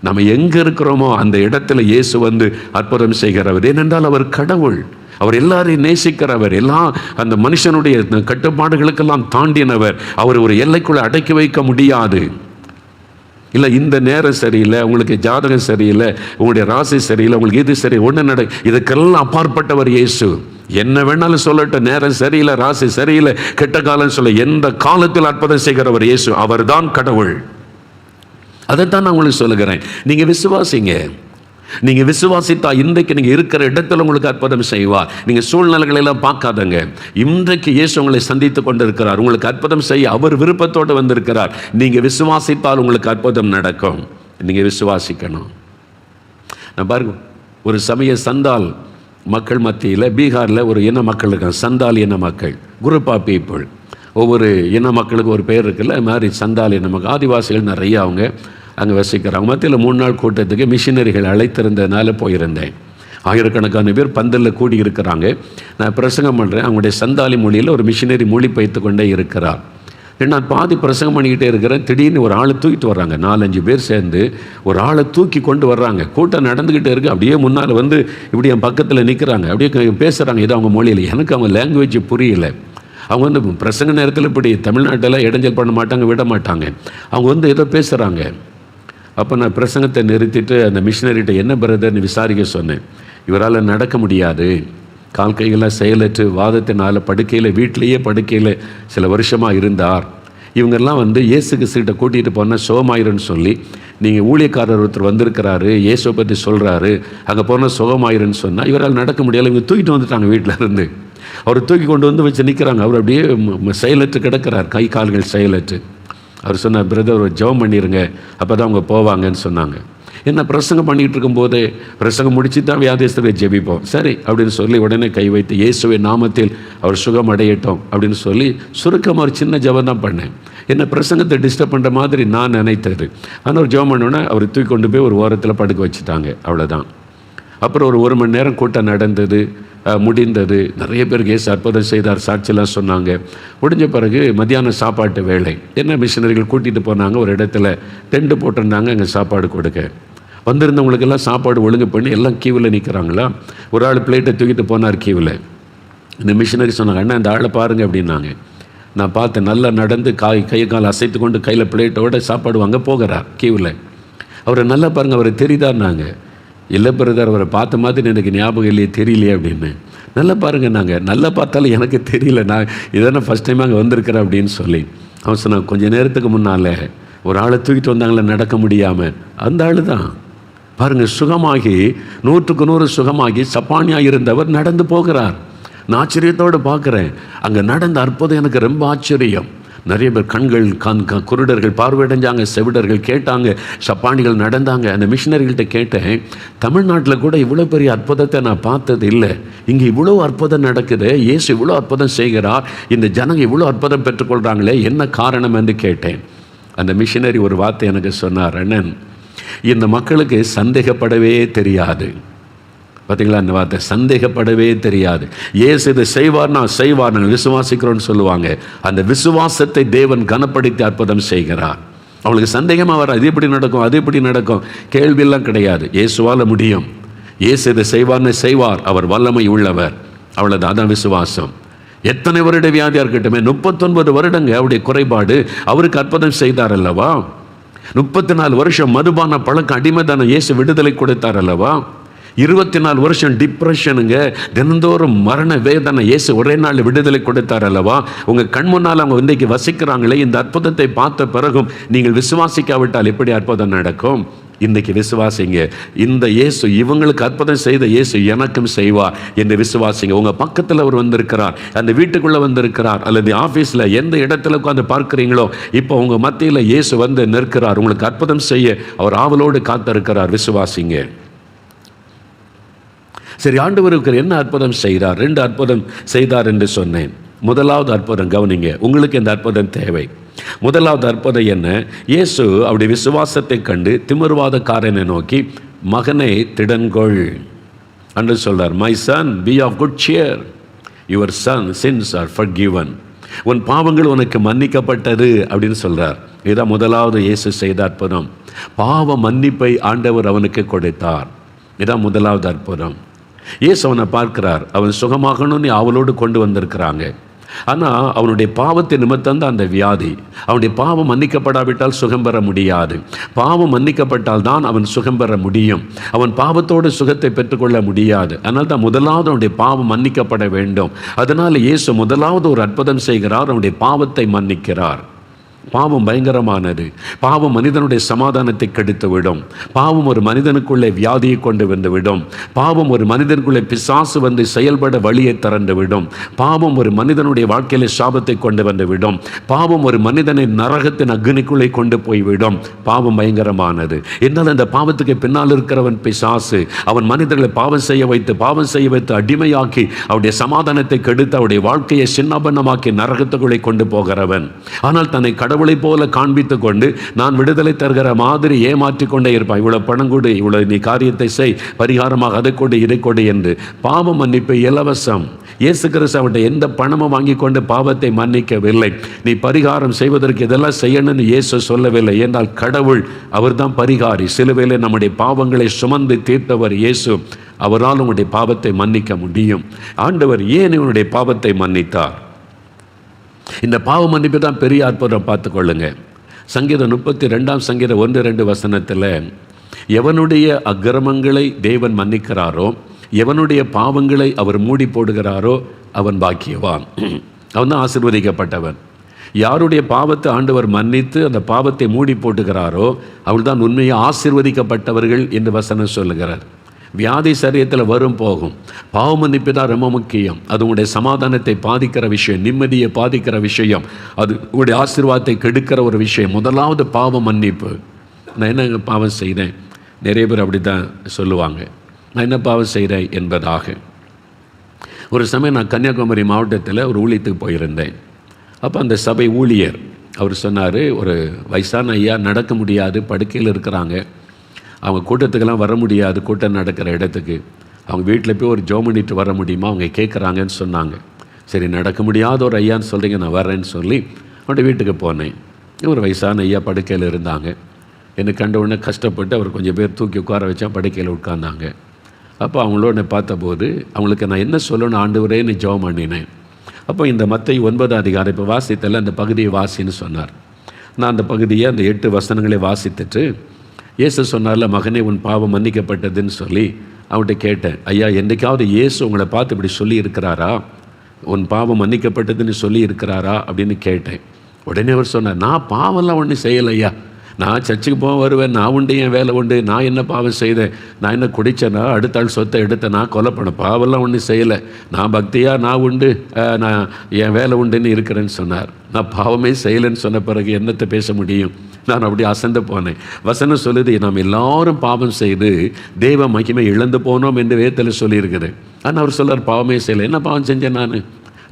நம்ம எங்கே இருக்கிறோமோ அந்த இடத்துல இயேசு வந்து அற்புதம் செய்கிறவர். ஏனென்றால் அவர் கடவுள், அவர் எல்லாரையும் நேசிக்கிறவர், அந்த மனுஷனுடைய கட்டுப்பாடுகளுக்கெல்லாம் தாண்டினவர். அவர் ஒரு எல்லைக்குள்ளே அடக்கி வைக்க முடியாது. இல்லை இந்த நேரம் சரியில்லை, உங்களுக்கு ஜாதகம் சரியில்லை, உங்களுடைய ராசி சரியில்லை, உங்களுக்கு இது சரி ஒன்று இதுக்கெல்லாம் அப்பாற்பட்டவர் இயேசு. என்ன வேணாலும் சொல்லட்டும், நேரம் சரியில்லை, ராசி சரியில்லை, கெட்ட காலம் சொல்ல, எந்த காலத்தில் அற்புதம் செய்கிறவர் இயேசு. அவர் தான் கடவுள். அதைத்தான் நான் உங்களுக்கு சொல்லுகிறேன். நீங்கள் விசுவாசிங்க. நீங்கள் விசுவாசித்தா இன்றைக்கு நீங்கள் இருக்கிற இடத்துல உங்களுக்கு அற்புதம் செய்வார். நீங்கள் சூழ்நிலைகளெல்லாம் பார்க்காதங்க. இன்றைக்கு இயேசு உங்களை சந்தித்து கொண்டு இருக்கிறார். உங்களுக்கு அற்புதம் செய்ய அவர் விருப்பத்தோடு வந்திருக்கிறார். நீங்கள் விசுவாசித்தால் உங்களுக்கு அற்புதம் நடக்கும். நீங்கள் விசுவாசிக்கணும். நான் பாருங்க, ஒரு சமய சந்தால் மக்கள் மத்தியில் பீகாரில் ஒரு இன மக்கள் இருக்காங்க, சந்தால் இன மக்கள், குரூப் ஆஃப் பீப்புள். ஒவ்வொரு இன மக்களுக்கு ஒரு பேர் இருக்குல்ல, அது மாதிரி சந்தால் இன மக்கள், ஆதிவாசிகள் நிறைய அவங்க. அங்கே வசிக்கிறாங்க. மத்தியில் 3 நாள் கூட்டத்துக்கு மிஷினரிகள் அழைத்திருந்ததுனால போயிருந்தேன். ஆயிரக்கணக்கான பேர் பந்தலில் கூடி இருக்கிறாங்க. நான் பிரசங்கம் பண்ணுறேன். அவங்களுடைய சந்தாலி மொழியில் ஒரு மிஷினரி மொழிபெயர்த்து கொண்டே இருக்கிறார். நான் பாதி பிரசங்கம் பண்ணிக்கிட்டே இருக்கிறேன். திடீர்னு ஒரு ஆளை தூக்கிட்டு வர்றாங்க. 4-5 பேர் சேர்ந்து ஒரு ஆளை தூக்கி கொண்டு வர்றாங்க. கூட்டம் நடந்துக்கிட்டே இருக்குது. அப்படியே முன்னால் வந்து இப்படி என் பக்கத்தில் நிற்கிறாங்க. அப்படியே பேசுகிறாங்க. இது அவங்க மொழியில். எனக்கு அவங்க லாங்குவேஜ் புரியல. அவங்க வந்து பிரசங்க நேரத்தில் இப்படி தமிழ்நாட்டில் இடைஞ்சல் பண்ண மாட்டாங்க, விட மாட்டாங்க. அவங்க வந்து ஏதோ பேசுகிறாங்க. அப்போ நான் பிரசங்கத்தை நிறுத்திட்டு அந்த மிஷினரிகிட்ட என்ன பிரதர்னு விசாரிக்க சொன்னேன். இவரால் நடக்க முடியாது, கால் கைகளாக செயலற்று வாதத்தினால் வீட்டிலேயே படுக்கையில் சில வருஷமாக இருந்தார். இவங்கெல்லாம் வந்து இயேசு கிறிஸ்துகிட்ட கூட்டிகிட்டு போனால் சுகமாயிருன்னு சொல்லி, நீங்கள் ஊழியக்காரர் ஒருத்தர் வந்திருக்கிறாரு, இயேசுவை பற்றி சொல்கிறாரு, அங்கே போனால் சுகமாயிருன்னு சொன்னால் இவரால் நடக்க முடியலை. இவங்க தூக்கிட்டு வந்துட்டாங்க வீட்டில் இருந்து. அவர் தூக்கி கொண்டு வந்து வச்சு நிற்கிறாங்க. அவர் அப்படியே செயலற்று கிடக்கிறார், கை கால்கள் செயலற்று. அவர் சொன்னார், பிரதர் ஒரு ஜெபம் பண்ணிடுங்க, அப்போ தான் அவங்க போவாங்கன்னு சொன்னாங்க. என்ன பிரசங்கம் பண்ணிகிட்டு இருக்கும்போதே பிரசங்கம் முடிச்சு தான் வியாதிஸ்தரை ஜெபிப்போம். சரி அப்படின்னு சொல்லி உடனே கை வைத்து இயேசுவின் நாமத்தில் அவர் சுகம் அடையட்டும் அப்படின்னு சொல்லி சுருக்கமாக ஒரு சின்ன ஜெபம் தான் பண்ணேன். என்ன பிரசங்கத்தை டிஸ்டர்ப் பண்ணுற மாதிரி நான் நினைத்தது. ஆனால் ஒரு ஜெபம் பண்ணோன்னே அவர் தூக்கி கொண்டு போய் ஒரு ஓரத்தில் படுக்க வச்சுட்டாங்க. அவ்வளோதான். அப்புறம் ஒரு 1 மணி நேரம் கூட்டம் நடந்தது, முடிந்தது. நிறைய பேருக்கு இயேசு அற்புதம் செய்தார், சாட்சியெல்லாம் சொன்னாங்க. முடிஞ்ச பிறகு மத்தியான சாப்பாட்டு வேலை. என்ன மிஷினரிகள் கூட்டிகிட்டு போனாங்க. ஒரு இடத்துல டென்ட் போட்டிருந்தாங்க, அங்கே சாப்பாடு கொடுக்க. வந்திருந்தவங்களுக்கெல்லாம் சாப்பாடு ஒழுங்கு பண்ணி எல்லாம் கியூவில் நிற்கிறாங்களா. ஒரு ஆள் பிளேட்டை தூக்கிட்டு போனார் கியூவில். இந்த மிஷினரி சொன்னாங்க, அண்ணா இந்த ஆளை பாருங்கள் அப்படின்னாங்க. நான் பார்த்தேன், நல்லா நடந்து கை கால் அசைத்து கொண்டு கையில் பிளேட்டோட சாப்பாடு வாங்க போகிறார் கியூவில். அவரை நல்லா பாருங்கள், அவரை தெரியுதான்னாங்க. இல்லை பிரதர், அவரை பார்த்த மாதிரி எனக்கு ஞாபகம் இல்லையே, தெரியலையே அப்படின்னு. நல்லா பாருங்கள், நாங்கள் நல்லா பார்த்தாலும் எனக்கு தெரியல, நான் இதான ஃபஸ்ட் டைம் அங்கே வந்திருக்கிறேன் அப்படின்னு சொல்லி. அவன் சொன்னான், கொஞ்சம் நேரத்துக்கு முன்னால் ஒரு ஆளை தூக்கிட்டு வந்தாங்களே நடக்க முடியாமல், அந்த ஆள் தான் பாருங்கள் சுகமாகி 100க்கு 100 சுகமாகி சப்பானியாக இருந்தவர் நடந்து போகிறார். நான் ஆச்சரியத்தோடு பார்க்குறேன். அங்கே நடந்த அற்புதம் எனக்கு ரொம்ப ஆச்சரியம். நிறைய பேர் கண்கள் குருடர்கள் பார்வையடைஞ்சாங்க, செவிடர்கள் கேட்டாங்க, சப்பானிகள் நடந்தாங்க. அந்த மிஷினரிகள்கிட்ட கேட்டேன், தமிழ்நாட்டில் கூட இவ்வளோ பெரிய அற்புதத்தை நான் பார்த்தது இல்லை, இங்கே இவ்வளோ அற்புதம் நடக்குது, இயேசு இவ்வளோ அற்புதம் செய்கிறார், இந்த ஜனங்க இவ்வளோ அற்புதம் பெற்றுக்கொள்கிறாங்களே, என்ன காரணம் என்று கேட்டேன். அந்த மிஷினரி ஒரு வார்த்தை எனக்கு சொன்னார், அண்ணன் இந்த மக்களுக்கு சந்தேகப்படவே தெரியாது. பார்த்தீங்களா அந்த வார்த்தை, சந்தேகப்படவே தெரியாது. இயேசு இதை செய்வார், நான் செய்வார், நாங்கள் விசுவாசிக்கிறோன்னு சொல்லுவாங்க. அந்த விசுவாசத்தை தேவன் கனப்படுத்தி அற்புதம் செய்கிறார். அவங்களுக்கு சந்தேகமாக வர, அது எப்படி நடக்கும், அது எப்படி நடக்கும், கேள்வியெல்லாம் கிடையாது. இயேசுவால் முடியும். இயேசு இதை செய்வார்னு செய்வார், அவர் வல்லமை உள்ளவர். அவ்வளோதான், அதான் விசுவாசம். எத்தனை வருட வியாதியாக இருக்கட்டுமே, 39 வருடங்க அவருடைய குறைபாடு, அவருக்கு அற்புதம் செய்தார் அல்லவா. 34 வருஷம் மதுபான பழக்கம் அடிமைதான இயேசு விடுதலை கொடுத்தார் அல்லவா. 24 வருஷம் டிப்ரெஷனுங்க, தினந்தோறும் மரண வேதனை, இயேசு ஒரே நாள் விடுதலை கொடுத்தார் அல்லவா. உங்கள் கண் முன்னால் அவங்க இன்றைக்கு வசிக்கிறாங்களே. இந்த அற்புதத்தை பார்த்த பிறகும் நீங்கள் விசுவாசிக்காவிட்டால் எப்படி அற்புதம் நடக்கும்? இன்றைக்கி விசுவாசிங்க. இந்த இயேசு இவங்களுக்கு அற்புதம் செய்த இயேசு எனக்கும் செய்வார் என்று விசுவாசிங்க. உங்கள் பக்கத்தில் அவர் வந்திருக்கிறார், அந்த வீட்டுக்குள்ளே வந்திருக்கிறார், அல்லது ஆஃபீஸில் எந்த இடத்துல உட்காந்து பார்க்குறீங்களோ, இப்போ உங்கள் மத்தியில் இயேசு வந்து நிற்கிறார். உங்களுக்கு அற்புதம் செய்ய அவர் ஆவலோடு காத்திருக்கிறார். விசுவாசிங்க. சரி, ஆண்டவருக்கு என்ன அற்புதம் செய்தார்? 2 அற்புதம் செய்தார் என்று சொன்னேன். முதலாவது அற்புதம் கவனிங்க, உங்களுக்கு இந்த அற்புதம் தேவை. முதலாவது அற்புதம் என்ன? இயேசு அவருடைய விசுவாசத்தை கண்டு திமிர்வாதக்காரனை நோக்கி, மகனை திடன்கொள் என்று சொல்றார். My son, be of good cheer, your son sins are forgiven. உன் பாவங்கள் உனக்கு மன்னிக்கப்பட்டது அப்படின்னு சொல்றார். இதுதான் முதலாவது இயேசு செய்த அற்புதம். பாவ மன்னிப்பை ஆண்டவர் அவனுக்கு கொடுத்தார். இதுதான் முதலாவது அற்புதம். இயேசு அவனை பார்க்கிறார். அவன் சுகமாகணும்னு அவளோடு கொண்டு வந்திருக்கிறாங்க. ஆனால் அவனுடைய பாவத்தை நிமித்தம் தான் அந்த வியாதி. அவனுடைய பாவம் மன்னிக்கப்படாவிட்டால் சுகம் பெற முடியாது. பாவம் மன்னிக்கப்பட்டால் தான் அவன் சுகம் பெற முடியும். அவன் பாவத்தோடு சுகத்தை பெற்றுக்கொள்ள முடியாது. அதனால் தான் முதலாவது அவனுடைய பாவம் மன்னிக்கப்பட வேண்டும். அதனால் இயேசு முதலாவது ஒரு அற்புதம் செய்கிறார், அவனுடைய பாவத்தை மன்னிக்கிறார். பாவம் பயங்கரமானது. பாவம் மனிதனுடைய சமாதானத்தை கெடுத்துவிடும். பாவம் ஒரு மனிதனுக்குள்ளே வியாதியை கொண்டு வந்துவிடும். பாவம் ஒரு மனிதனுக்குள்ளே பிசாசு வந்து செயல்பட வழியை திறந்துவிடும். பாவம் ஒரு மனிதனுடைய வாழ்க்கையில சாபத்தை கொண்டு வந்துவிடும். பாவம் ஒரு மனிதனை நரகத்தின் அக்னிக்குள்ளே கொண்டு போய்விடும். பாவம் பயங்கரமானது. என்னால் அந்த பாவத்துக்கு பின்னால் இருக்கிறவன் பிசாசு. அவன் மனிதர்களை பாவம் செய்ய வைத்து அடிமையாக்கி அவருடைய சமாதானத்தை கெடுத்து அவருடைய வாழ்க்கையை சின்னபன்னமாக்கி நரகத்துக்குள்ளே கொண்டு போகிறவன். ஆனால் தன்னை கடவுளைப் போல காண்பித்து கொண்டு நான் விடுதலை தருகிற மாதிரி ஏமாற்றிக்கொண்டே இருப்பான். இவ்வளோ பணம் கொடு, இவ்வளோ நீ காரியத்தை செய், பரிகாரமாக அதை கொடு இதை கொடு என்று. பாவ மன்னிப்பு இலவசம். இயேசு கிறிஸ்து அவன்கிட்ட எந்த பணமும் வாங்கி கொண்டு பாவத்தை மன்னிக்கவில்லை. நீ பரிகாரம் செய்வதற்கு இதெல்லாம் செய்யணும்னு இயேசு சொல்லவில்லை. என்றால் கடவுள் அவர்தான் பரிகாரி. சிலுவையிலே நம்முடைய பாவங்களை சுமந்து தீர்த்தவர் இயேசு. அவரால் உங்களுடைய பாவத்தை மன்னிக்க முடியும். ஆண்டவர் ஏன் இவனுடைய பாவத்தை மன்னித்தார்? இந்த பாவ மன்னிப்பு தான் பெரிய அற்புதம். பார்த்துக்கொள்ளுங்க. சங்கீதம் 32 சங்கீதம் 1-2 வசனத்தில் எவனுடைய அக்கிரமங்களை தேவன் மன்னிக்கிறாரோ, எவனுடைய பாவங்களை அவர் மூடி போடுகிறாரோ அவன் பாக்கியவான். அவன் தான் ஆசீர்வதிக்கப்பட்டவன். யாருடைய பாவத்தை ஆண்டவர் மன்னித்து அந்த பாவத்தை மூடி போட்டுகிறாரோ அவள் தான் உண்மையை ஆசீர்வதிக்கப்பட்டவர்கள் என்று வசனம் சொல்லுகிறார். வியாதி சரீரத்தில் வரும் போகும். பாவ மன்னிப்பு தான் ரொம்ப முக்கியம். அது உங்களுடைய சமாதானத்தை பாதிக்கிற விஷயம், நிம்மதியை பாதிக்கிற விஷயம், அது உங்களுடைய ஆசீர்வாதத்தை கெடுக்கிற ஒரு விஷயம். முதலாவது பாவ மன்னிப்பு. நான் என்ன பாவம் செய்தேன்? நிறைய பேர் அப்படி தான் சொல்லுவாங்க, நான் என்ன பாவம் செய்கிறேன் என்பதாக. ஒரு சமயம் நான் கன்னியாகுமரி மாவட்டத்தில் ஒரு ஊழியத்துக்கு போயிருந்தேன். அப்போ அந்த சபை ஊழியர் அவர் சொன்னார், ஒரு வயசான ஐயா நடக்க முடியாது, படுக்கையில் இருக்கிறாங்க, அவங்க கூட்டத்துக்கெல்லாம் வர முடியாது, கூட்டம் நடக்கிற இடத்துக்கு. அவங்க வீட்டில் போய் ஒரு ஜெபம் பண்ணிட்டு வர முடியுமா அவங்க கேட்குறாங்கன்னு சொன்னாங்க. சரி, நடக்க முடியாத ஒரு ஐயான்னு சொல்கிறீங்க, நான் வரேன்னு சொல்லி அவனுடைய வீட்டுக்கு போனேன். ஒரு வயசான ஐயா படுக்கையில் இருந்தாங்க. என்னை கண்ட உடனே கஷ்டப்பட்டு அவர் கொஞ்சம் பேர் தூக்கி உட்கார வச்சா படுக்கையில் உட்கார்ந்தாங்க. அப்போ அவங்களோட பார்த்தபோது அவங்களுக்கு நான் என்ன சொல்லணும், ஆண்டவரேன்னு ஜெபம் பண்ணினேன். அப்போ இந்த மத்தேயு 9 அதிகாரம் இப்போ வாசித்தல அந்த பகுதியை வாசின்னு சொன்னார். நான் அந்த பகுதியை அந்த 8 வசனங்களை வாசித்துட்டு இயேசு சொன்னார்ல, மகனே உன் பாவம் மன்னிக்கப்பட்டதுன்னு சொல்லி அவன்கிட்ட கேட்டேன், ஐயா என்றைக்காவது இயேசு உங்களை பார்த்து இப்படி சொல்லி இருக்கிறாரா, உன் பாவம் மன்னிக்கப்பட்டதுன்னு சொல்லி இருக்கிறாரா அப்படின்னு கேட்டேன். உடனே அவர் சொன்னார், நான் பாவம்லாம் ஒன்றும் செய்யலையா, நான் சர்ச்சுக்கு போக வருவேன், நான் உண்டு, என் வேலை உண்டு, நான் என்ன பாவம் செய்தேன், நான் என்ன குடித்தேனா, அடுத்த ஆள் சொத்தை எடுத்தேன், நான் கொலை பண்ண பாவம்லாம் ஒன்றும் செய்யலை, நான் பக்தியாக நான் உண்டு, நான் என் வேலை உண்டுன்னு இருக்கிறேன்னு சொன்னார். நான் பாவமே செய்யலைன்னு சொன்ன பிறகு என்னத்தை பேச முடியும்? நான் அப்படி அசந்து போனேன். வசனம் சொல்லுது, நாம் எல்லாரும் பாவம் செய்து தெய்வ மகிமை இழந்து போனோம் என்று வேதத்தில் சொல்லியிருக்குது. ஆனால் அவர் சொல்கிறார், பாவமே செய்யலை. என்ன பாவம் செஞ்சேன்?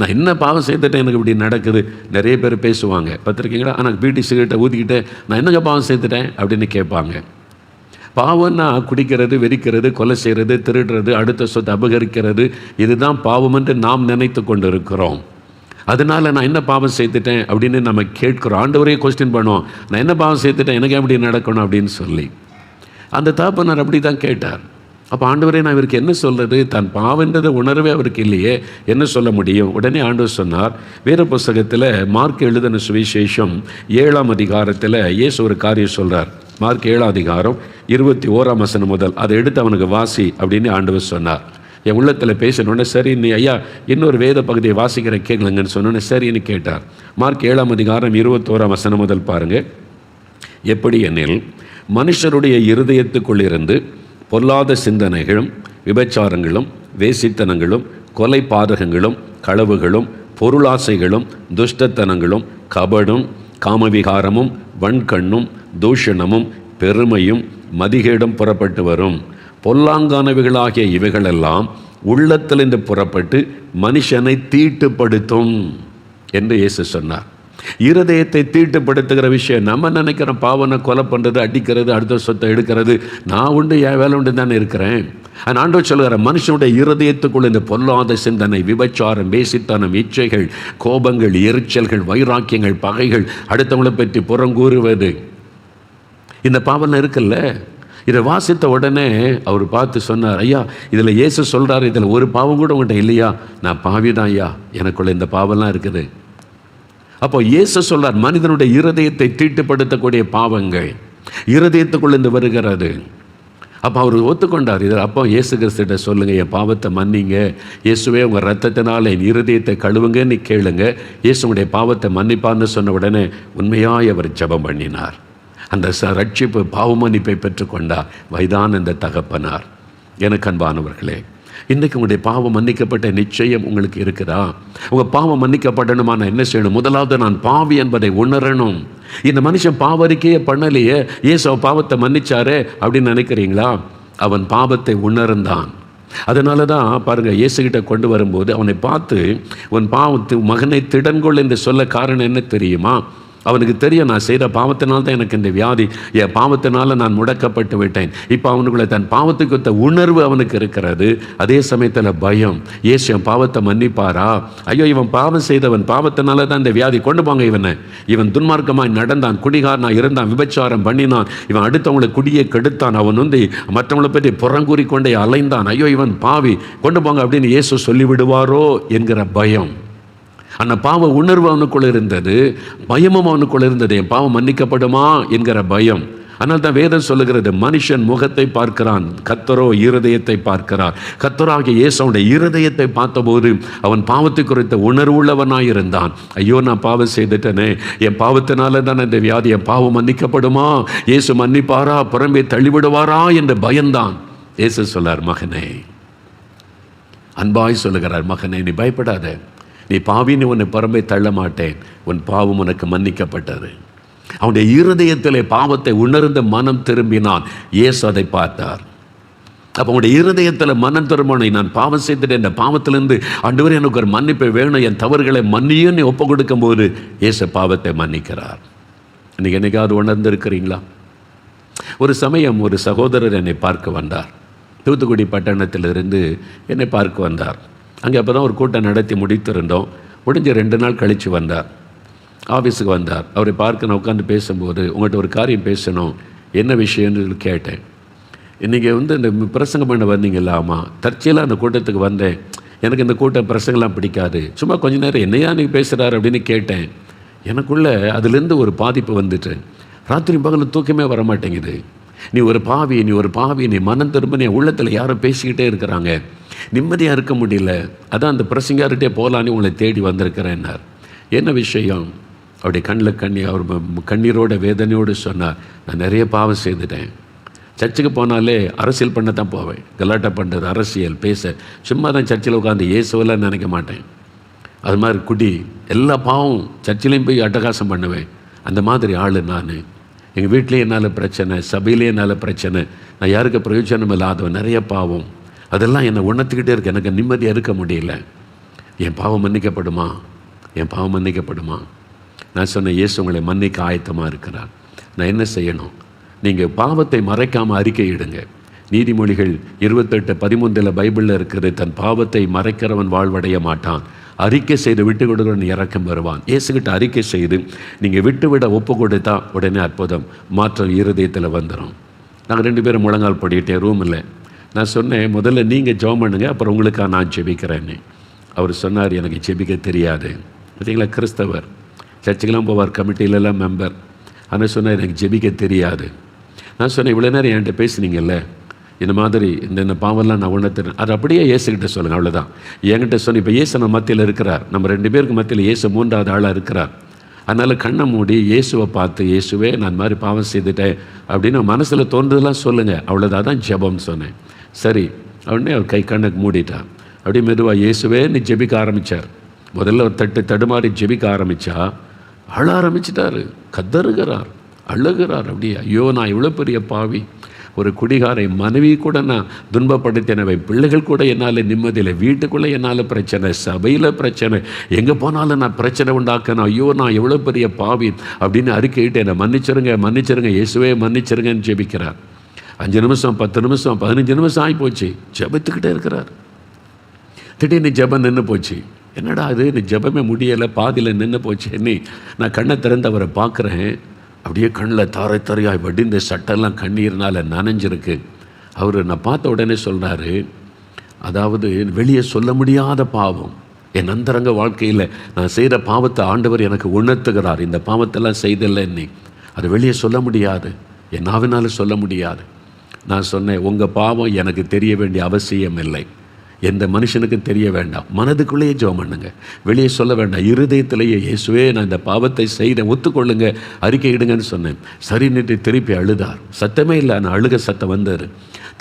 நான் என்ன பாவம் செய்துட்டேன் எனக்கு இப்படி நடக்குது? நிறைய பேர் பேசுவாங்க, பார்த்துருக்கீங்களா? ஆனால் பீடி சிகரெட்டை ஊற்றிக்கிட்டு நான் என்னங்க பாவம் செய்துட்டேன் அப்படின்னு கேட்பாங்க. பாவம்னா குடிக்கிறது, வெறிக்கிறது, கொலை செய்கிறது, திருடுறது, அடுத்த சொத்தை அபகரிக்கிறது, இதுதான் பாவம் என்று நாம் நினைத்து கொண்டு இருக்கிறோம். அதனால் நான் என்ன பாவம் செய்துட்டேன் அப்படின்னு நம்ம கேட்குறோம். ஆண்டவரே கொஸ்டின் பண்ணுவோம், நான் என்ன பாவம் செய்துட்டேன், எனக்கு எப்படி நடக்கணும் அப்படின்னு சொல்லி. அந்த தகப்பனார் அப்படி தான் கேட்டார். அப்போ ஆண்டவரே நான் இவருக்கு என்ன சொல்கிறது? தன் பாவன்றதை உணர்வே அவருக்கு இல்லையே, என்ன சொல்ல முடியும்? உடனே ஆண்டவர் சொன்னார், வேத புஸ்தகத்தில் மார்க் எழுதின சுவிசேஷம் 7ஆம் அதிகாரத்தில் இயேசு ஒரு காரியம் சொல்கிறார். மார்க் 7ஆம் அதிகாரம் 21ஆம் வசனம் முதல் அதை எடுத்து அவனுக்கு வாசி அப்படின்னு ஆண்டவர் சொன்னார். என் உள்ளத்தில் பேசணுன்னே, சரி நீ ஐயா இன்னொரு வேத பகுதியை வாசிக்கிற கேட்கலங்கன்னு சொன்னோன்னே சரின்னு கேட்டார். மார்க் 7ஆம் அதிகாரம் 21ஆம் வசனம் முதல் பாருங்கள். எப்படி எனில், மனுஷருடைய இருதயத்துக்குள்ளிருந்து பொல்லாத சிந்தனைகளும், விபச்சாரங்களும், வேசித்தனங்களும், கொலை பாதகங்களும், களவுகளும், பொருளாசைகளும், துஷ்டத்தனங்களும், கபடும், காமவிகாரமும், வன்கண்ணும், தூஷணமும், பெருமையும், மதிகேடும் புறப்பட்டு வரும். பொல்லாங்கானவைகளாகிய இவைகளெல்லாம் உள்ளத்திலிருந்து புறப்பட்டு மனுஷனை தீட்டுப்படுத்தும் என்று இயேசு சொன்னார். இருதயத்தை தீட்டுப்படுத்துகிற விஷயம். நம்ம நினைக்கிறோம் பாவனை கொலை பண்ணுறது, அடிக்கிறது, அடுத்த சொத்தை எடுக்கிறது, நான் உண்டு என் வேலை உண்டு தானே இருக்கிறேன். ஆண்டவர் சொல்லுகிற மனுஷனுடைய இருதயத்துக்குள்ள இந்த பொல்லாத சிந்தனை, விபச்சாரம், வேசித்தனம், இச்சைகள், கோபங்கள், எரிச்சல்கள், வைராக்கியங்கள், பகைகள், அடுத்தவங்களை பற்றி புறங்கூறுவது, இந்த பாவனை இருக்குல்ல. இதை வாசித்த உடனே அவர் பார்த்து சொன்னார், ஐயா இதில் இயேசு சொல்கிறார், இதில் ஒரு பாவம் கூட உங்கள்கிட்ட இல்லையா? நான் பாவி தான் ஐயா, எனக்குள்ள இந்த பாவம்லாம் இருக்குது. அப்போ இயேசு சொல்றார், மனிதனுடைய இருதயத்தை தீட்டுப்படுத்தக்கூடிய பாவங்கள் இருதயத்துக்குள்ளேருந்து வருகிறது. அப்போ அவர் ஒத்துக்கொண்டார். இதில் அப்போ இயேசு கிறிஸ்துகிட்ட சொல்லுங்கள், என் பாவத்தை மன்னிங்க, இயேசுவே உங்கள் ரத்தத்தினால் என் இருதயத்தை கழுவுங்கன்னு கேளுங்க, இயேசுடைய பாவத்தை மன்னிப்பார்னு சொன்ன உடனே உண்மையாய் அவர் ஜெபம் பண்ணினார். அந்த ரட்சிப்பு பாவ மன்னிப்பை பெற்றுக்கொண்டார் வயதான அந்த தகப்பனார். எனக்கு அன்பானவர்களே, இன்றைக்கு உங்களுடைய பாவம் மன்னிக்கப்பட்ட நிச்சயம் உங்களுக்கு இருக்குதா? உங்கள் பாவம் மன்னிக்கப்படணுமா? நான் என்ன செய்யணும்? முதலாவது நான் பாவி என்பதை உணரணும். இந்த மனுஷன் பாவரிக்கையே பண்ணலையே, இயேசு பாவத்தை மன்னிச்சாரே அப்படின்னு நினைக்கிறீங்களா? அவன் பாவத்தை உணர்ந்தான். அதனால தான் பாருங்கள், இயேசுகிட்ட கொண்டு வரும்போது அவனை பார்த்து உன் பாவத்து மகனை திடன்கொள் என்று சொல்ல காரணம் என்ன தெரியுமா? அவனுக்கு தெரியும், நான் செய்கிற பாவத்தினால் தான் எனக்கு இந்த வியாதி, என் பாவத்தினால நான் முடக்கப்பட்டு விட்டேன். இப்போ அவனுக்குள்ள தன் பாவத்துக்கு ஒத்த உணர்வு அவனுக்கு இருக்கிறது. அதே சமயத்தில் பயம், இயேசு என் பாவத்தை மன்னிப்பாரா? ஐயோ, இவன் பாவம் செய்தவன், பாவத்தினால தான் இந்த வியாதி, கொண்டு போங்க இவனை. இவன் துன்மார்க்கமாய் நடந்தான், குடிகாரனாக இருந்தான், விபச்சாரம் பண்ணினான், இவன் அடுத்தவங்களை குடியை கெடுத்தான், அவன் வந்து மற்றவங்களை பற்றி புறங்கூறி கொண்டே அலைந்தான், ஐயோ இவன் பாவி, கொண்டு போங்க அப்படின்னு இயேசு சொல்லிவிடுவாரோ என்கிற பயம். அந்த பாவ உணர்வு அவனுக்குள்ள இருந்தது, பயமும் அவனுக்குள்ள இருந்தது. என் பாவம் மன்னிக்கப்படுமா என்கிற பயம். ஆனால் தான் வேதம் சொல்லுகிறது, மனுஷன் முகத்தை பார்க்கிறான், கர்த்தரோ இருதயத்தை பார்க்கிறார். கர்த்தராகிய இயேசு அவனுடைய இருதயத்தை பார்த்தபோது அவன் பாவத்தை குறித்த உணர்வுள்ளவனாய் இருந்தான். ஐயோ, நான் பாவம் செய்துட்டேனே, என் பாவத்தினால தான் இந்த வியாதி, என் பாவம் மன்னிக்கப்படுமா, இயேசு மன்னிப்பாரா, புறம்பே தள்ளிவிடுவாரா என்று பயந்தான். இயேசு சொல்லார், மகனே, அன்பாய் சொல்லுகிறார், மகனே நீ பயப்படாத, நீ பாவின்னு உன்னை புறம்பே தள்ள மாட்டேன், உன் பாவம் உனக்கு மன்னிக்கப்பட்டது. அவனுடைய இருதயத்திலே பாவத்தை உணர்ந்த மனம் திரும்பினான். இயேசு அதை பார்த்தார். அப்போ அவனுடைய இருதயத்தில் மனம் திரும்பினை, நான் பாவம் செய்துட்டேன், இந்த பாவத்திலிருந்து ஆண்டவரே எனக்கு ஒரு மன்னிப்பை வேணும், என் தவறுகளை மன்னியுன்னு ஒப்பு கொடுக்கும் போது இயேசு பாவத்தை மன்னிக்கிறார். இன்னைக்கு என்னைக்காவது உணர்ந்திருக்கிறீங்களா? ஒரு சமயம் ஒரு சகோதரர் என்னை பார்க்க வந்தார். தூத்துக்குடி பட்டணத்திலிருந்து என்னை பார்க்க வந்தார். அங்கே அப்போ தான் ஒரு கூட்டம் நடத்தி முடித்திருந்தோம். முடிஞ்ச 2 நாள் கழித்து வந்தார். ஆஃபீஸுக்கு வந்தார். அவரை பார்க்க நான் உட்காந்து பேசும்போது, உங்கள்கிட்ட ஒரு காரியம் பேசணும், என்ன விஷயம்னு கேட்டேன். இன்றைக்கி வந்து இந்த பிரசங்கம் பண்ண வந்தீங்களா? ஆமாம். தற்செயலாக அந்த கூட்டத்துக்கு வந்தேன். எனக்கு இந்த கூட்டம் பிரசங்கெல்லாம் பிடிக்காது, சும்மா கொஞ்ச நேரம் என்னையா நீங்கள் பேசுகிறார் அப்படின்னு கேட்டேன். எனக்குள்ளே அதுலேருந்து ஒரு பாதிப்பு வந்துட்டு, ராத்திரி பகலில் தூக்கமே வர மாட்டேங்குது. நீ ஒரு பாவி, நீ ஒரு பாவி, நீ மனம் திரும்ப, என் உள்ளத்தில் யாரும் பேசிக்கிட்டே இருக்கிறாங்க, நிம்மதியாக இருக்க முடியல, அதான் அந்த பிரசங்கார்கிட்டே போகலான்னு உங்களை தேடி வந்திருக்கிறேன்னார். என்ன விஷயம்? அவருடைய கண்ணில் அவர் கண்ணீரோட வேதனையோடு சொன்னார், நான் நிறைய பாவம் செய்துட்டேன். சர்ச்சுக்கு போனாலே அரசியல் பண்ண தான் போவேன், கலாட்டா பண்ணுறது, அரசியல் பேச, சும்மா தான் சர்ச்சில் உட்காந்து இயேசுவெல்லாம் நினைக்க மாட்டேன். அது மாதிரி குடி, எல்லா பாவம், சர்ச்சிலையும் போய் அட்டகாசம் பண்ணுவேன். அந்த மாதிரி ஆள் நான். எங்கள் வீட்லேயே என்னால் பிரச்சனை, சபையிலே என்னால் பிரச்சனை, நான் யாருக்கு பிரயோஜனம் இல்லாதவன், நிறைய பாவம், அதெல்லாம் என்னை உணர்த்திக்கிட்டே இருக்கு, எனக்கு நிம்மதியாக இருக்க முடியல. என் பாவம் மன்னிக்கப்படுமா? என் பாவம் மன்னிக்கப்படுமா? நான் சொன்னேன், இயேசு உங்களை மன்னிக்க ஆயத்தமாக இருக்கிறார். நான் என்ன செய்யணும்? நீங்கள் பாவத்தை மறைக்காமல் அறிக்கையிடுங்க. நீதிமொழிகள் 28:13 பைபிளில் இருக்கிறது, தன் பாவத்தை மறைக்கிறவன் வாழ்வடைய மாட்டான், அறிக்கை செய்து விட்டு கொடுக்கிறவன் இறக்கம் வருவான். இயேசுகிட்ட அறிக்கை செய்து நீங்கள் விட்டுவிட ஒப்பு கொடுத்தா உடனே அற்புதம், மாற்றம் இருதயத்தில் வந்துடும். நாங்கள் 2 பேரும் முழங்கால் படிக்கிட்டே ரூம் இல்லை. நான் சொன்னேன், முதல்ல நீங்கள் ஜெபம் பண்ணுங்க, அப்புறம் உங்களுக்காக நான் ஜெபிக்கிறேன்னு. அவர் சொன்னார், எனக்கு ஜெபிக்க தெரியாது. பார்த்தீங்களா, கிறிஸ்தவர், சர்ச்சுக்கெல்லாம் போவார், கமிட்டியிலலாம் மெம்பர். ஆனால் சொன்னார், எனக்கு ஜெபிக்க தெரியாது. நான் சொன்னேன், இவ்வளோ நேரம் என்கிட்ட பேசுனீங்கல்ல, இந்த மாதிரி இந்த பாவம்லாம் நான் உணர்த்துறேன், அது அப்படியே இயேசுகிட்ட சொல்லுங்கள், அவ்வளோதான். என்கிட்ட சொன்ன, இப்போ இயேசு நம்ம மத்தியில் இருக்கிறார், நம்ம 2 பேருக்கு மத்தியில் இயேசு 3வது ஆளாக இருக்கிறார். அதனால் கண்ணை மூடி இயேசுவை பார்த்து, இயேசுவே நான் மாதிரி பாவம் செய்துட்டேன் அப்படின்னு மனசில் தோன்றதெல்லாம் சொல்லுங்கள், அவ்வளோதான், தான் ஜெபம்னு சொன்னேன். சரி உடனே அவர் கண்ணுக்கு மூடிட்டார். அப்படியே மெதுவாக இயேசுவே நீ ஜெபிக்க ஆரம்பித்தார். முதல்ல ஒரு தடுமாறி ஜெபிக்க ஆரம்பித்தா அழ ஆரம்பிச்சிட்டாரு, கதறுகிறார், அழுகிறார். அப்படியே, ஐயோ நான் இவ்வளோ பெரிய பாவி, ஒரு குடிகாரை மனைவி கூட நான் துன்பப்படுத்தினவை, பிள்ளைகள் கூட என்னால் நிம்மதியில், வீட்டுக்குள்ளே என்னால் பிரச்சனை, சபையில் பிரச்சனை, எங்கே போனாலும் நான் பிரச்சனை உண்டாக்கணும், ஐயோ நான் எவ்வளோ பெரிய பாவி அப்படின்னு அறிக்கையிட்டு என்னை மன்னிச்சிருங்க, மன்னிச்சிருங்க இயேசுவே மன்னிச்சிருங்கன்னு ஜெபிக்கிறார். 5 நிமிஷம், 10 நிமிஷம், 15 நிமிஷம் ஆகி போச்சு, ஜெபத்துக்கிட்டே இருக்கிறார். திடீர்னு ஜெபம் நின்று போச்சு. என்னடா அது, நீ ஜெபமே முடியலை, பாதியில் நின்று போச்சு. நான் கண்ணை திறந்து அவரை பார்க்குறேன். அப்படியே கண்ணில் தாரை தாரையாய் வடிந்த சட்டெல்லாம் கண்ணீர்னால் நனைஞ்சிருக்கு. அவர் நான் பார்த்த உடனே சொல்கிறாரு, அதாவது வெளியே சொல்ல முடியாத பாவம், என் அந்தரங்க வாழ்க்கையில் நான் செய்கிற பாவத்தை ஆண்டவர் எனக்கு உணர்த்துகிறார். இந்த பாவத்தெல்லாம் செய்தில்லை, அது வெளியே சொல்ல முடியாது, என் நாவினால் சொல்ல முடியாது. நான் சொன்னேன், உங்கள் பாவம் எனக்கு தெரிய வேண்டிய அவசியம் இல்லை, எந்த மனுஷனுக்கும் தெரிய வேண்டாம், மனதுக்குள்ளேயே ஜெபம் பண்ணுங்க, வெளியே சொல்ல வேண்டாம், இருதயத்திலேயே இயேசுவே நான் இந்த பாவத்தை செய்தேன் ஒத்துக்கொள்ளுங்க, அறிக்கையிடுங்கன்னு சொன்னேன். சரின்னுட்டு திருப்பி அழுதார். சத்தமே இல்லை, நான் அழுக சத்தம் வந்தார்.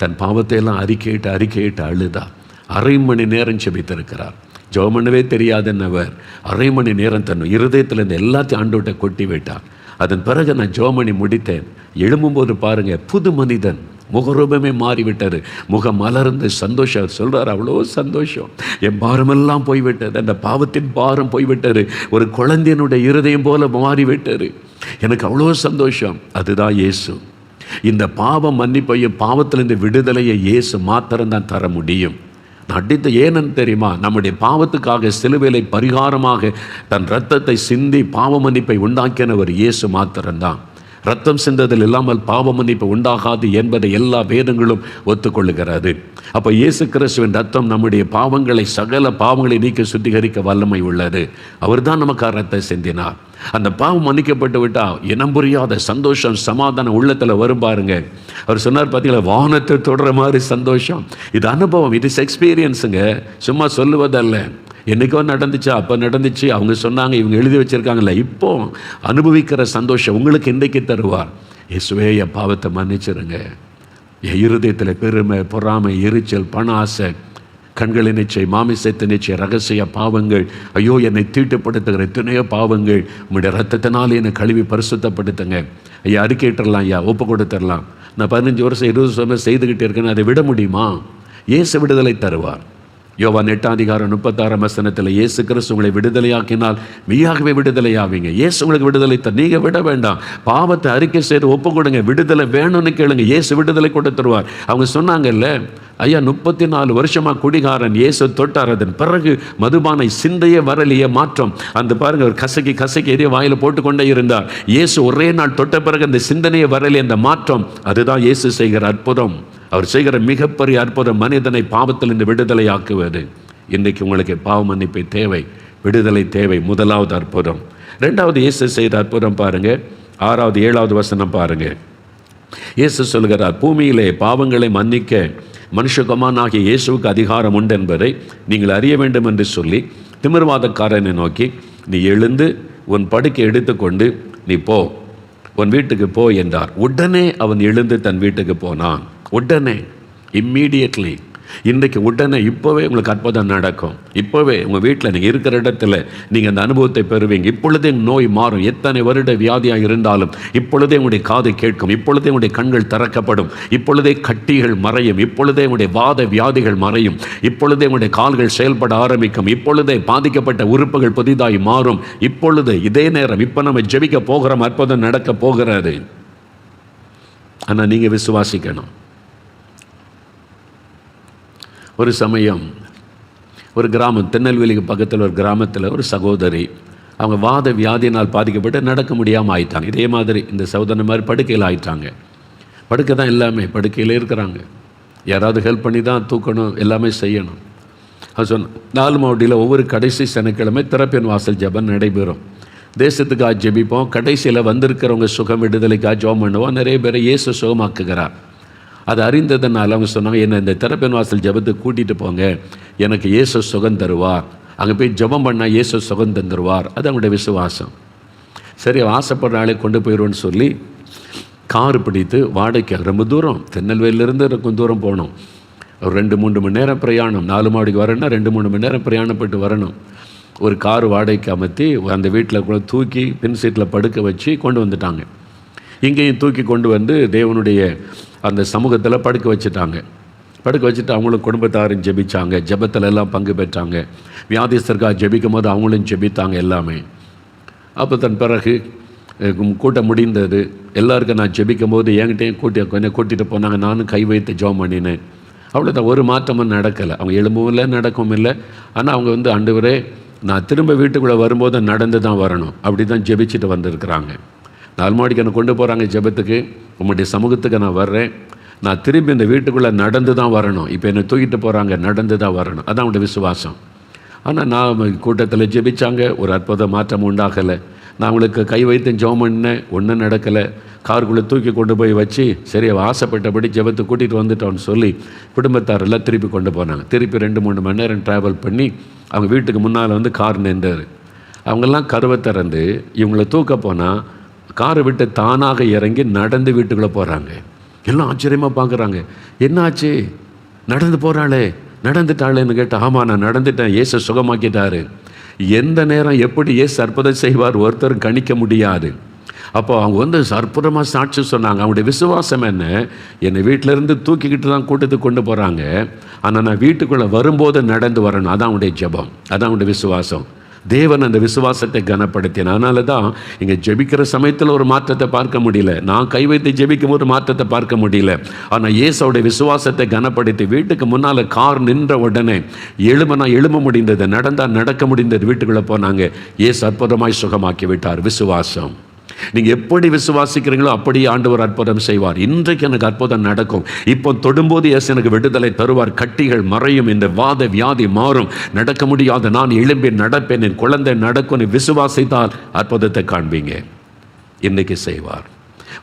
தன் பாவத்தை எல்லாம் அறிக்கையிட்டு அழுதார். 1/2 மணி நேரம் ஜெபித்திருக்கிறார். ஜெபம் பண்ணவே தெரியாதுன்னவர் 1/2 மணி நேரம் தன் இருதயத்தில் இருந்து எல்லாத்தையும் ஆண்டவர்கிட்ட கொட்டி விட்டார். அதன் பிறகு நான் ஜெபம் பண்ணி முடித்தேன். எழும்பும்போது பாருங்கள், புது மனிதன், முகரூபமே மாறிவிட்டார். முகம் மலர்ந்து சந்தோஷம் சொல்கிறார். அவ்வளோ சந்தோஷம், என் பாரமெல்லாம் போய்விட்டது, அந்த பாவத்தின் பாரம் போய்விட்டார், ஒரு குழந்தையினுடைய இருதயம் போல மாறிவிட்டார், எனக்கு அவ்வளோ சந்தோஷம். அதுதான் இயேசு. இந்த பாவம் மன்னிப்பையும் பாவத்திலிருந்து விடுதலையை இயேசு மாத்திரம்தான் தர முடியும். அடித்து ஏன்னு தெரியுமா? நம்முடைய பாவத்துக்காக சிலுவையிலே பரிகாரமாக தன் இரத்தத்தை சிந்தி பாவ மன்னிப்பை உண்டாக்கினவர் இயேசு மாத்திரம்தான். ரத்தம் சிந்ததில் இல்லாமல் பாவ மன்னிப்பு உண்டாகாது என்பதை எல்லா வேதங்களும் ஒத்துக்கொள்ளுகிறது. அப்போ இயேசு கிறிஸ்துவின் ரத்தம் நம்முடைய பாவங்களை, சகல பாவங்களை நீக்கி சுத்திகரிக்க வல்லமை உள்ளது. அவர் தான் நமக்கு ரத்தத்தை சிந்தினார். அந்த பாவம் மன்னிக்கப்பட்டு விட்டால் இனம் புரியாத சந்தோஷம், சமாதானம் உள்ளத்தில் வரும் பாருங்க. அவர் சொன்னார் பார்த்தீங்களா, வானத்தை தொடர மாதிரி சந்தோஷம். இது அனுபவம், இது எக்ஸ்பீரியன்ஸுங்க, சும்மா சொல்லுவதல்ல. என்றைக்கோ நடந்துச்சா, அப்போ நடந்துச்சு, அவங்க சொன்னாங்க, இவங்க எழுதி வச்சுருக்காங்கல்ல. இப்போ அனுபவிக்கிற சந்தோஷம் உங்களுக்கு இன்றைக்கு தருவார். இயேசுவே என் பாவத்தை மன்னிச்சிருங்க. என் இருதயத்தில் பெருமை, பொறாமை, எரிச்சல், பண ஆசை, கண்களின் நிச்சை, மாமிசத்து நிச்சை, ரகசிய பாவங்கள், ஐயோ என்னை தீட்டுப்படுத்துகிற எத்தனையோ பாவங்கள், உங்களுடைய ரத்தத்தினால என்னை கழுவி பரிசுத்தப்படுத்துங்க. ஐயா அறிக்கையிட்டுறலாம், ஐயா ஒப்பு கொடுத்துடலாம். நான் 15 வருஷம் 20 வருஷம் செய்துக்கிட்டே இருக்கேன்னு அதை விட முடியுமா? இயேசு விடுதலை தருவார். யோவான் 8:36 இயேசு கிறிஸ்து உங்களை விடுதலையாக்கினால் மெய்யாகவே விடுதலையாவீங்க. இயேசு உங்களுக்கு விடுதலை நீங்கள் விட வேண்டாம். பாவத்தை அறிக்கை செய்து ஒப்பு கொடுங்க. விடுதலை வேணும்னு கேளுங்க, இயேசு விடுதலை கொண்டு தருவார். அவங்க சொன்னாங்கல்ல, ஐயா 34 வருஷமாக குடிகாரன், இயேசு தொட்டார், அதன் பிறகு மதுபானை சிந்தையே வரலையே மாற்றம். அந்த பாருங்க, ஒரு கசக்கி எதையோ வாயில் போட்டுக்கொண்டே இருந்தார். இயேசு ஒரே நாள் தொட்ட பிறகு அந்த சிந்தனையே வரலையே, அந்த மாற்றம். அதுதான் இயேசு செய்கிற அற்புதம். அவர் செய்கிற மிகப்பெரிய அற்புதம் மனிதனை பாவத்திலிருந்து விடுதலை ஆக்குவது. இன்றைக்கு உங்களுக்கு பாவ மன்னிப்பை தேவை, விடுதலை தேவை. முதலாவது அற்புதம். ரெண்டாவது இயேசு செய்த அற்புதம் பாருங்க, 6வது 7வது வசனம் பாருங்க. இயேசு சொல்கிறார், பூமியிலே பாவங்களை மன்னிக்க மனுஷகுமாரனாகிய இயேசுவுக்கு அதிகாரம் உண்டு என்பதை நீங்கள் அறிய வேண்டும் என்று சொல்லி திமிர்வாதக்காரனை நோக்கி, நீ எழுந்து உன் படுக்கை எடுத்துக்கொண்டு நீ போ, உன் வீட்டுக்கு போ என்றார். உடனே அவன் எழுந்து தன் வீட்டுக்கு போனான். உடனே, இம்மீடியட்லி. இன்றைக்கு உடனே, இப்போவே உங்களுக்கு அற்புதம் நடக்கும். இப்போவே உங்கள் வீட்டில் நீங்கள் இருக்கிற இடத்துல நீங்கள் அந்த அனுபவத்தை பெறுவீங்க. இப்பொழுதே நோய் மாறும். எத்தனை வருட வியாதியாக இருந்தாலும் இப்பொழுதே உங்களுடைய காது கேட்கும். இப்பொழுதே உங்களுடைய கண்கள் திறக்கப்படும். இப்பொழுதே கட்டிகள் மறையும். இப்பொழுதே உங்களுடைய வாத வியாதிகள் மறையும். இப்பொழுதே உங்களுடைய கால்கள் செயல்பட ஆரம்பிக்கும். இப்பொழுதே பாதிக்கப்பட்ட உறுப்புகள் புதிதாய் மாறும். இப்பொழுது இதே நேரம், இப்போ நம்ம ஜெபிக்க போகிறோம், அற்புதம் நடக்க போகிறது. ஆனால் நீங்கள் விசுவாசிக்கணும். ஒரு சமயம் ஒரு கிராமம், திருநெல்வேலிக்கு பக்கத்தில் ஒரு கிராமத்தில் ஒரு சகோதரி, அவங்க வாத வியாதியினால் பாதிக்கப்பட்டு நடக்க முடியாமல் ஆயிட்டாங்க. இதே மாதிரி இந்த சகோதரன் மாதிரி படுக்கையில் ஆயிட்டாங்க. படுக்கை தான் எல்லாமே, படுக்கையில் இருக்கிறாங்க. யாராவது ஹெல்ப் பண்ணி தான் தூக்கணும், எல்லாமே செய்யணும். அது சொன்ன 4 மாவட்டியில் ஒவ்வொரு கடைசி சனிக்கிழமை திறப்பின் வாசல் ஜெபம் நடைபெறும். தேசத்துக்காக ஜெபிப்போம். கடைசியில் வந்திருக்கிறவங்க சுகம் விடுதலைக்காக ஜெபம் பண்ணுவோம். நிறைய பேரை இயேசு சுகமாக்குகிறார். அது அறிந்ததுனால அவங்க சொன்னாங்க, என்னை இந்த திறப்பின் வாசல் ஜெபத்துக்கு கூட்டிகிட்டு போங்க, எனக்கு இயேசு சுகம் தருவார், அங்கே போய் ஜெபம் பண்ணால் இயேசு சுகம் தந்துடுவார். அது அவங்களுடைய விசுவாசம். சரி, ஆசைப்படுற ஆளே கொண்டு போயிடுவோன்னு சொல்லி கார் பிடித்து வாடகைக்கு, ரொம்ப தூரம், திருநெல்வேலியிலேருந்து இருக்கும் தூரம் போகணும். ஒரு 2-3 மணி நேரம் பிரயாணம். 4 மாடிக்கு வரணும்னா 2-3 மணி நேரம் பிரயாணப்பட்டு வரணும். ஒரு கார் வாடகைக்கு அமர்த்தி அந்த வீட்டில் கூட தூக்கி பின் சீட்டில் படுக்க வச்சு கொண்டு வந்துட்டாங்க. இங்கேயும் தூக்கி கொண்டு வந்து தேவனுடைய அந்த சமூகத்தில் படுக்க வச்சுட்டாங்க. படுக்க வச்சுட்டு அவங்களும் குடும்பத்தாரும் ஜெபிச்சாங்க. ஜெபத்தில் எல்லாம் பங்கு பெற்றாங்க. வியாதிஸ்தர்காக ஜெபிக்கும் போது அவங்களும் ஜெபித்தாங்க எல்லாமே. அப்போ தன் பிறகு கூட்டம் முடிந்தது. எல்லாருக்கும் நான் ஜெபிக்கும் போது என்கிட்டையும் கொஞ்சம் கூட்டிகிட்டு போனாங்க. நானும் கை வைத்து ஜெபம் பண்ணினேன். அவ்வளோதான், ஒரு மாற்றமும் நடக்கலை. அவங்க எழும்பவும் இல்லை, நடக்கவும் இல்லை. ஆனால் அவங்க ஆண்டவரே, நான் திரும்ப வீட்டுக்குள்ளே வரும்போது நடந்து தான் வரணும், அப்படி தான் ஜெபிச்சுட்டு வந்திருக்கிறாங்க. 4 மாடிக்கு என்னை கொண்டு போகிறாங்க ஜெபத்துக்கு. உங்களுடைய சமூகத்துக்கு நான் வர்றேன், நான் திரும்பி இந்த வீட்டுக்குள்ளே நடந்து தான் வரணும். இப்போ என்னை தூக்கிட்டு போகிறாங்க, நடந்து தான் வரணும். அதான் அவங்களுடைய விசுவாசம். ஆனால் நான் கூட்டத்தில் ஜெபிச்சாங்க, ஒரு அற்புத மாற்றம் உண்டாகலை. நான் அவங்களுக்கு கை வைத்து ஜெபம் பண்ணேன், ஒன்றும் நடக்கலை. காருக்குள்ளே தூக்கி கொண்டு போய் வச்சு, சரி ஆசைப்பட்டபடி ஜெபத்தை கூட்டிகிட்டு வந்துட்டோன்னு சொல்லி குடும்பத்தாரெல்லாம் திருப்பி கொண்டு போனாங்க. திருப்பி 2-3 மணி நேரம் ட்ராவல் பண்ணி அவங்க வீட்டுக்கு முன்னால் கார் நின்றார். அவங்கெல்லாம் கருவை திறந்து இவங்களை தூக்க போனால் காரை விட்டு தானாக இறங்கி நடந்து வீட்டுக்குள்ளே போகிறாங்க. எல்லாம் ஆச்சரியமாக பார்க்குறாங்க. என்னாச்சு, நடந்து போகிறாளே, நடந்துட்டாளேன்னு கேட்டால், ஆமாம் நான் நடந்துட்டேன், இயேசு சுகமாக்கிட்டாரு. எந்த நேரம் எப்படி இயேசு அற்புதம் செய்வார் ஒருத்தர் கணிக்க முடியாது. அப்போ அவங்க வந்து அற்புதமாக சாட்சி சொன்னாங்க. அவங்களுடைய விசுவாசம் என்ன, என்னை வீட்டிலேருந்து தூக்கிக்கிட்டு தான் கூட்டத்துக்கு கொண்டு போகிறாங்க, ஆனால் நான் வீட்டுக்குள்ளே வரும்போது நடந்து வரணும். அதான் அவங்களுடைய ஜெபம், அதான் அவங்களுடைய விசுவாசம். தேவன் அந்த விசுவாசத்தை கனப்படுத்தின. அதனால தான் இங்கே ஜெபிக்கிற சமயத்தில் ஒரு மாற்றத்தை பார்க்க முடியல, நான் கை வைத்து ஜெபிக்கும் ஒரு மாற்றத்தை பார்க்க முடியல. ஆனால் இயேசுவோடைய விசுவாசத்தை கனப்படுத்தி வீட்டுக்கு முன்னால் கார் நின்ற உடனே எழும்ப முடிந்தது, நடக்க முடிந்தது. வீட்டுக்குள்ளே போனாங்க. இயேசு அற்புதமாய் சுகமாக்கி விட்டார். விசுவாசம். நீங்கள் எப்படி விசுவாசிக்கிறீங்களோ அப்படியே ஆண்டவர் அற்புதம் செய்வார். இன்றைக்கு எனக்கு அற்புதம் நடக்கும். இப்போ தொடும்போது இயேசு எனக்கு விடுதலை தருவார். கட்டிகள் மறையும், இந்த வாத வியாதி மாறும், நடக்க முடியாத நான் எழும்பி நடப்பேன், என் குழந்தை நடக்கும். விசுவாசித்தால் அற்புதத்தை காண்பீங்க. இன்றைக்கு செய்வார்.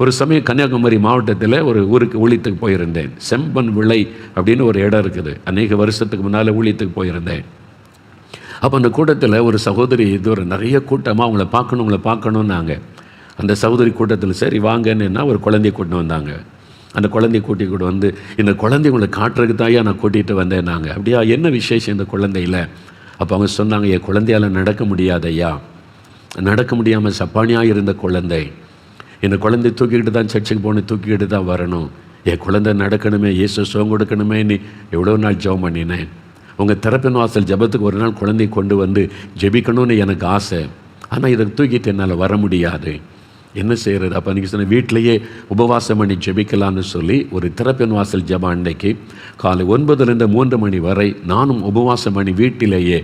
ஒரு சமயம் கன்னியாகுமரி மாவட்டத்தில் ஒரு ஊருக்கு ஊழியத்துக்கு போயிருந்தேன். செம்பன் விளை அப்படின்னு ஒரு இடம் இருக்குது. அநேக வருஷத்துக்கு முன்னால் ஊழியத்துக்கு போயிருந்தேன். அப்போ அந்த கூட்டத்தில் ஒரு சகோதரி, இது ஒரு நிறைய கூட்டமாக உங்களை பார்க்கணுன்னாங்க. அந்த சகோதரி கூட்டத்தில் சரி வாங்கன்னு ஒரு குழந்தைய கூட்டின்னு வந்தாங்க. அந்த குழந்தைய கூட வந்து, இந்த குழந்தை உங்களை காட்டுறதுக்கு தாயா நான் கூட்டிகிட்டு வந்தேன். நாங்கள் அப்படியா, என்ன விசேஷம் இந்த குழந்தையில்? அப்போ அவங்க சொன்னாங்க, என் குழந்தையால் நடக்க முடியாது ஐயா, நடக்க முடியாமல் சப்பானியாக இருந்த குழந்தை, இந்த குழந்தை தூக்கிக்கிட்டு தான் சர்ச்சுக்கு போகணும், தூக்கிக்கிட்டு தான் வரணும், என் குழந்தை நடக்கணுமே, இயேசு சுகம் கொடுக்கணுமே, நீ எவ்வளோ நாள் ஜெபம் பண்ணினேன். உங்கள் திறப்பின் வாசல் ஜெபத்துக்கு ஒரு நாள் குழந்தையை கொண்டு வந்து ஜெபிக்கணும்னு எனக்கு ஆசை, ஆனால் இதை தூக்கிட்டு என்னால் வர முடியாது, என்ன செய்கிறது? அப்போ அன்றைக்கி சொன்ன வீட்டிலையே உபவாசம் பண்ணி ஜெபிக்கலான்னு சொல்லி ஒரு திறப்பின் வாசல் ஜெபம் அன்றைக்கு காலை 9லேருந்து 3 மணி வரை நானும் உபவாசம் பண்ணி வீட்டிலேயே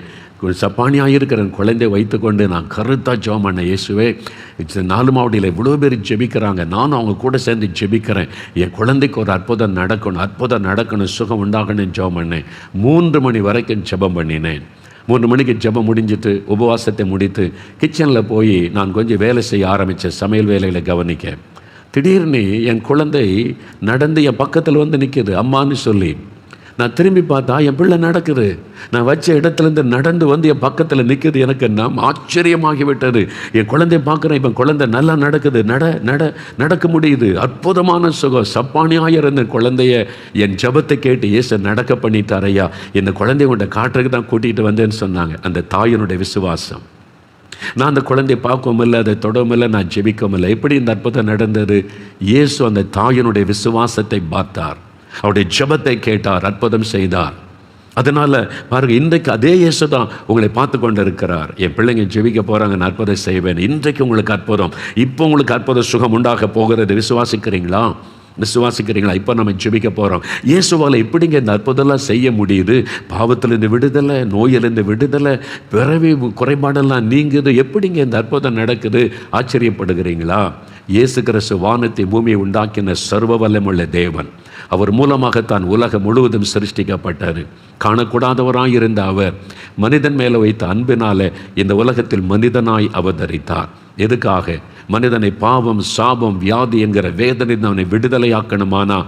சப்பானியாக இருக்கிற குழந்தை வைத்துக்கொண்டு நான் கருத்தாக ஜெபம் பண்ணேன். இயேசுவே, 4 மாவட்டத்தில் இவ்வளோ பேர் ஜெபிக்கிறாங்க, நானும் அவங்க கூட சேர்ந்து ஜெபிக்கிறேன், என் குழந்தைக்கு ஒரு அற்புதம் நடக்கணும், சுகம் உண்டாகணும்னு ஜெபம் பண்ணேன். 3 மணி வரைக்கும் ஜெபம் பண்ணினேன். 3 மணிக்கு ஜெபம் முடிஞ்சிட்டு உபவாசத்தை முடித்து கிச்சனில் போய் நான் கொஞ்சம் வேலை செய்ய ஆரம்பித்தேன், சமையல் வேலைகளை கவனிக்க. திடீர்னு என் குழந்தை நடந்து என் பக்கத்தில் வந்து நிற்கிது, அம்மான்னு சொல்லி. நான் திரும்பி பார்த்தா என் பிள்ளை நடக்குது, நான் வச்ச இடத்துலேருந்து நடந்து வந்து என் பக்கத்தில் நிற்குது. எனக்கு நாம் ஆச்சரியமாகிவிட்டது. என் குழந்தைய பார்க்குறேன், இப்போ குழந்தை நல்லா நடக்குது, நடக்க முடியுது, அற்புதமான சுகம். சப்பானியாக இருந்த குழந்தைய என் ஜெபத்தை கேட்டு இயேசு நடக்க பண்ணிட்டார் ஐயா, இந்த குழந்தைய கொண்ட காட்டுறதுக்கு தான் கூட்டிகிட்டு வந்தேன்னு சொன்னாங்க. அந்த தாயினுடைய விசுவாசம். நான் அந்த குழந்தையை பார்க்கவும் இல்லை, அதை தொடவும் இல்லை, நான் ஜெபிக்கவும் இல்லை. எப்படி இந்த அற்புதம் நடந்தது? இயேசு அந்த தாயினுடைய விசுவாசத்தை பார்த்தார், அவருடைய ஜெபத்தை கேட்டார், அற்புதம் செய்தார். அதனால் பாருங்கள், இன்றைக்கு அதே இயேசு தான் உங்களை பார்த்து கொண்டு இருக்கிறார். என் பிள்ளைங்க ஜெபிக்க போகிறாங்க, நான் அற்புதம் செய்வேன். இன்றைக்கு உங்களுக்கு அற்புதம், இப்போ உங்களுக்கு அற்புத சுகம் உண்டாக போகிறது. விசுவாசிக்கிறீங்களா? இப்போ நம்ம ஜெபிக்க போகிறோம். இயேசுவால் எப்படிங்க இந்த அற்புதம்லாம் செய்ய முடியுது? பாவத்திலேருந்து விடுதலை, நோயிலிருந்து விடுதலை, பிறவி குறைபாடெல்லாம் நீங்குது. எப்படிங்க இந்த அற்புதம் நடக்குது? ஆச்சரியப்படுகிறீங்களா? இயேசு கிறிஸ்து வானத்தை பூமியை உண்டாக்கின சர்வ வல்லமுள்ள தேவன். அவர் மூலமாகத்தான் உலகம் முழுவதும் சிருஷ்டிக்கப்பட்டார். காணக்கூடாதவராய் இருந்த அவர் மனிதன் மேலே வைத்த அன்பினால இந்த உலகத்தில் மனிதனாய் அவதரித்தார். எதுக்காக? மனிதனை பாவம், சாபம், வியாதி என்கிற வேதனை அவனை விடுதலையாக்கணுமானா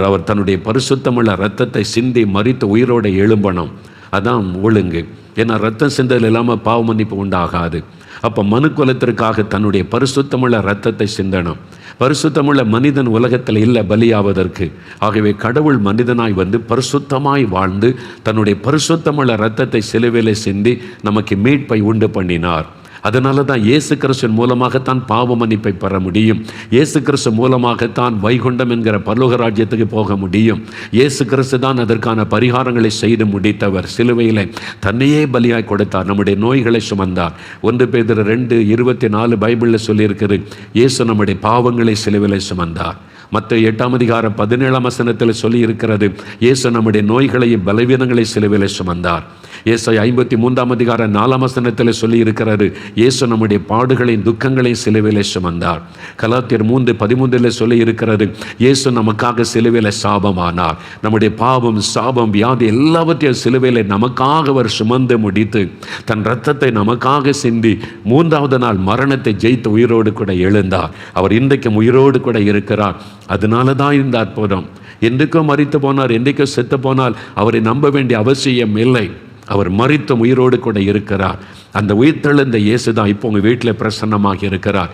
அவர் தன்னுடைய பரிசுத்தமுள்ள இரத்தத்தை சிந்தி மரித்து உயிரோடு எழும்பணும். அதான் ஒழுங்கு. ஏன்னா ரத்தம் சிந்தல் இல்லாமல் பாவ மன்னிப்பு உண்டாகாது. அப்போ மனுக்குலத்திற்காக தன்னுடைய பரிசுத்தமுள்ள இரத்தத்தை சிந்தணும். பரிசுத்தமுள்ள மனிதன் உலகத்தில் இல்லை பலியாவதற்கு. ஆகவே கடவுள் மனிதனாய் வந்து பரிசுத்தமாய் வாழ்ந்து தன்னுடைய பரிசுத்தமுள்ள இரத்தத்தை சிலுவையிலே சிந்தி நமக்கு மீட்பை உண்டு பண்ணினார். அதனால தான் இயேசு கிறிஸ்துவின் மூலமாகத்தான் பாவ மன்னிப்பை பெற முடியும். இயேசு கிறிஸ்து மூலமாகத்தான் வைகுண்டம் என்கிற பரலோக ராஜ்யத்துக்கு போக முடியும். இயேசு கிறிஸ்து தான் அதற்கான பரிகாரங்களை செய்து முடித்தவர். சிலுவையில் தன்னையே பலியாய் கொடுத்தார், நம்முடைய நோய்களை சுமந்தார். 1 பேதுரு 2:24 பைபிளில் சொல்லியிருக்கிறது, இயேசு நம்முடைய பாவங்களை சிலுவையில் சுமந்தார். மத்தேயு 8:17 சொல்லியிருக்கிறது, இயேசு நம்முடைய நோய்களையும் பலவீனங்களை சிலுவையில் சுமந்தார். ஏசாயா 53:4 சொல்லியிருக்கிறது, இயேசு நம்முடைய பாடுகளையும் துக்கங்களையும் சிலுவையிலே சுமந்தார். கலாத்தியர் 3:13 சொல்லியிருக்கிறது, இயேசு நமக்காக சிலுவையிலே சாபமானார். நம்முடைய பாவம், சாபம், வியாதி எல்லாவற்றையும் சிலுவையிலே நமக்காக அவர் சுமந்து முடித்து தன் இரத்தத்தை நமக்காக சிந்தி 3வது நாள் மரணத்தை ஜெயித்து உயிரோடு கூட எழுந்தார். அவர் இன்றைக்கும் உயிரோடு கூட இருக்கிறார். அதனால தான் இந்த அற்புதம். என்றைக்கோ மரித்து போனார், என்றைக்கோ செத்து போனால் அவரை நம்ப வேண்டிய அவசியம் இல்லை. அவர் மரித்த உயிரோடு கூட இருக்கிறார். அந்த உயிர்த்தெழுந்த இயேசு தான் இப்போ உங்கள் வீட்டில் பிரசன்னமாக இருக்கிறார்.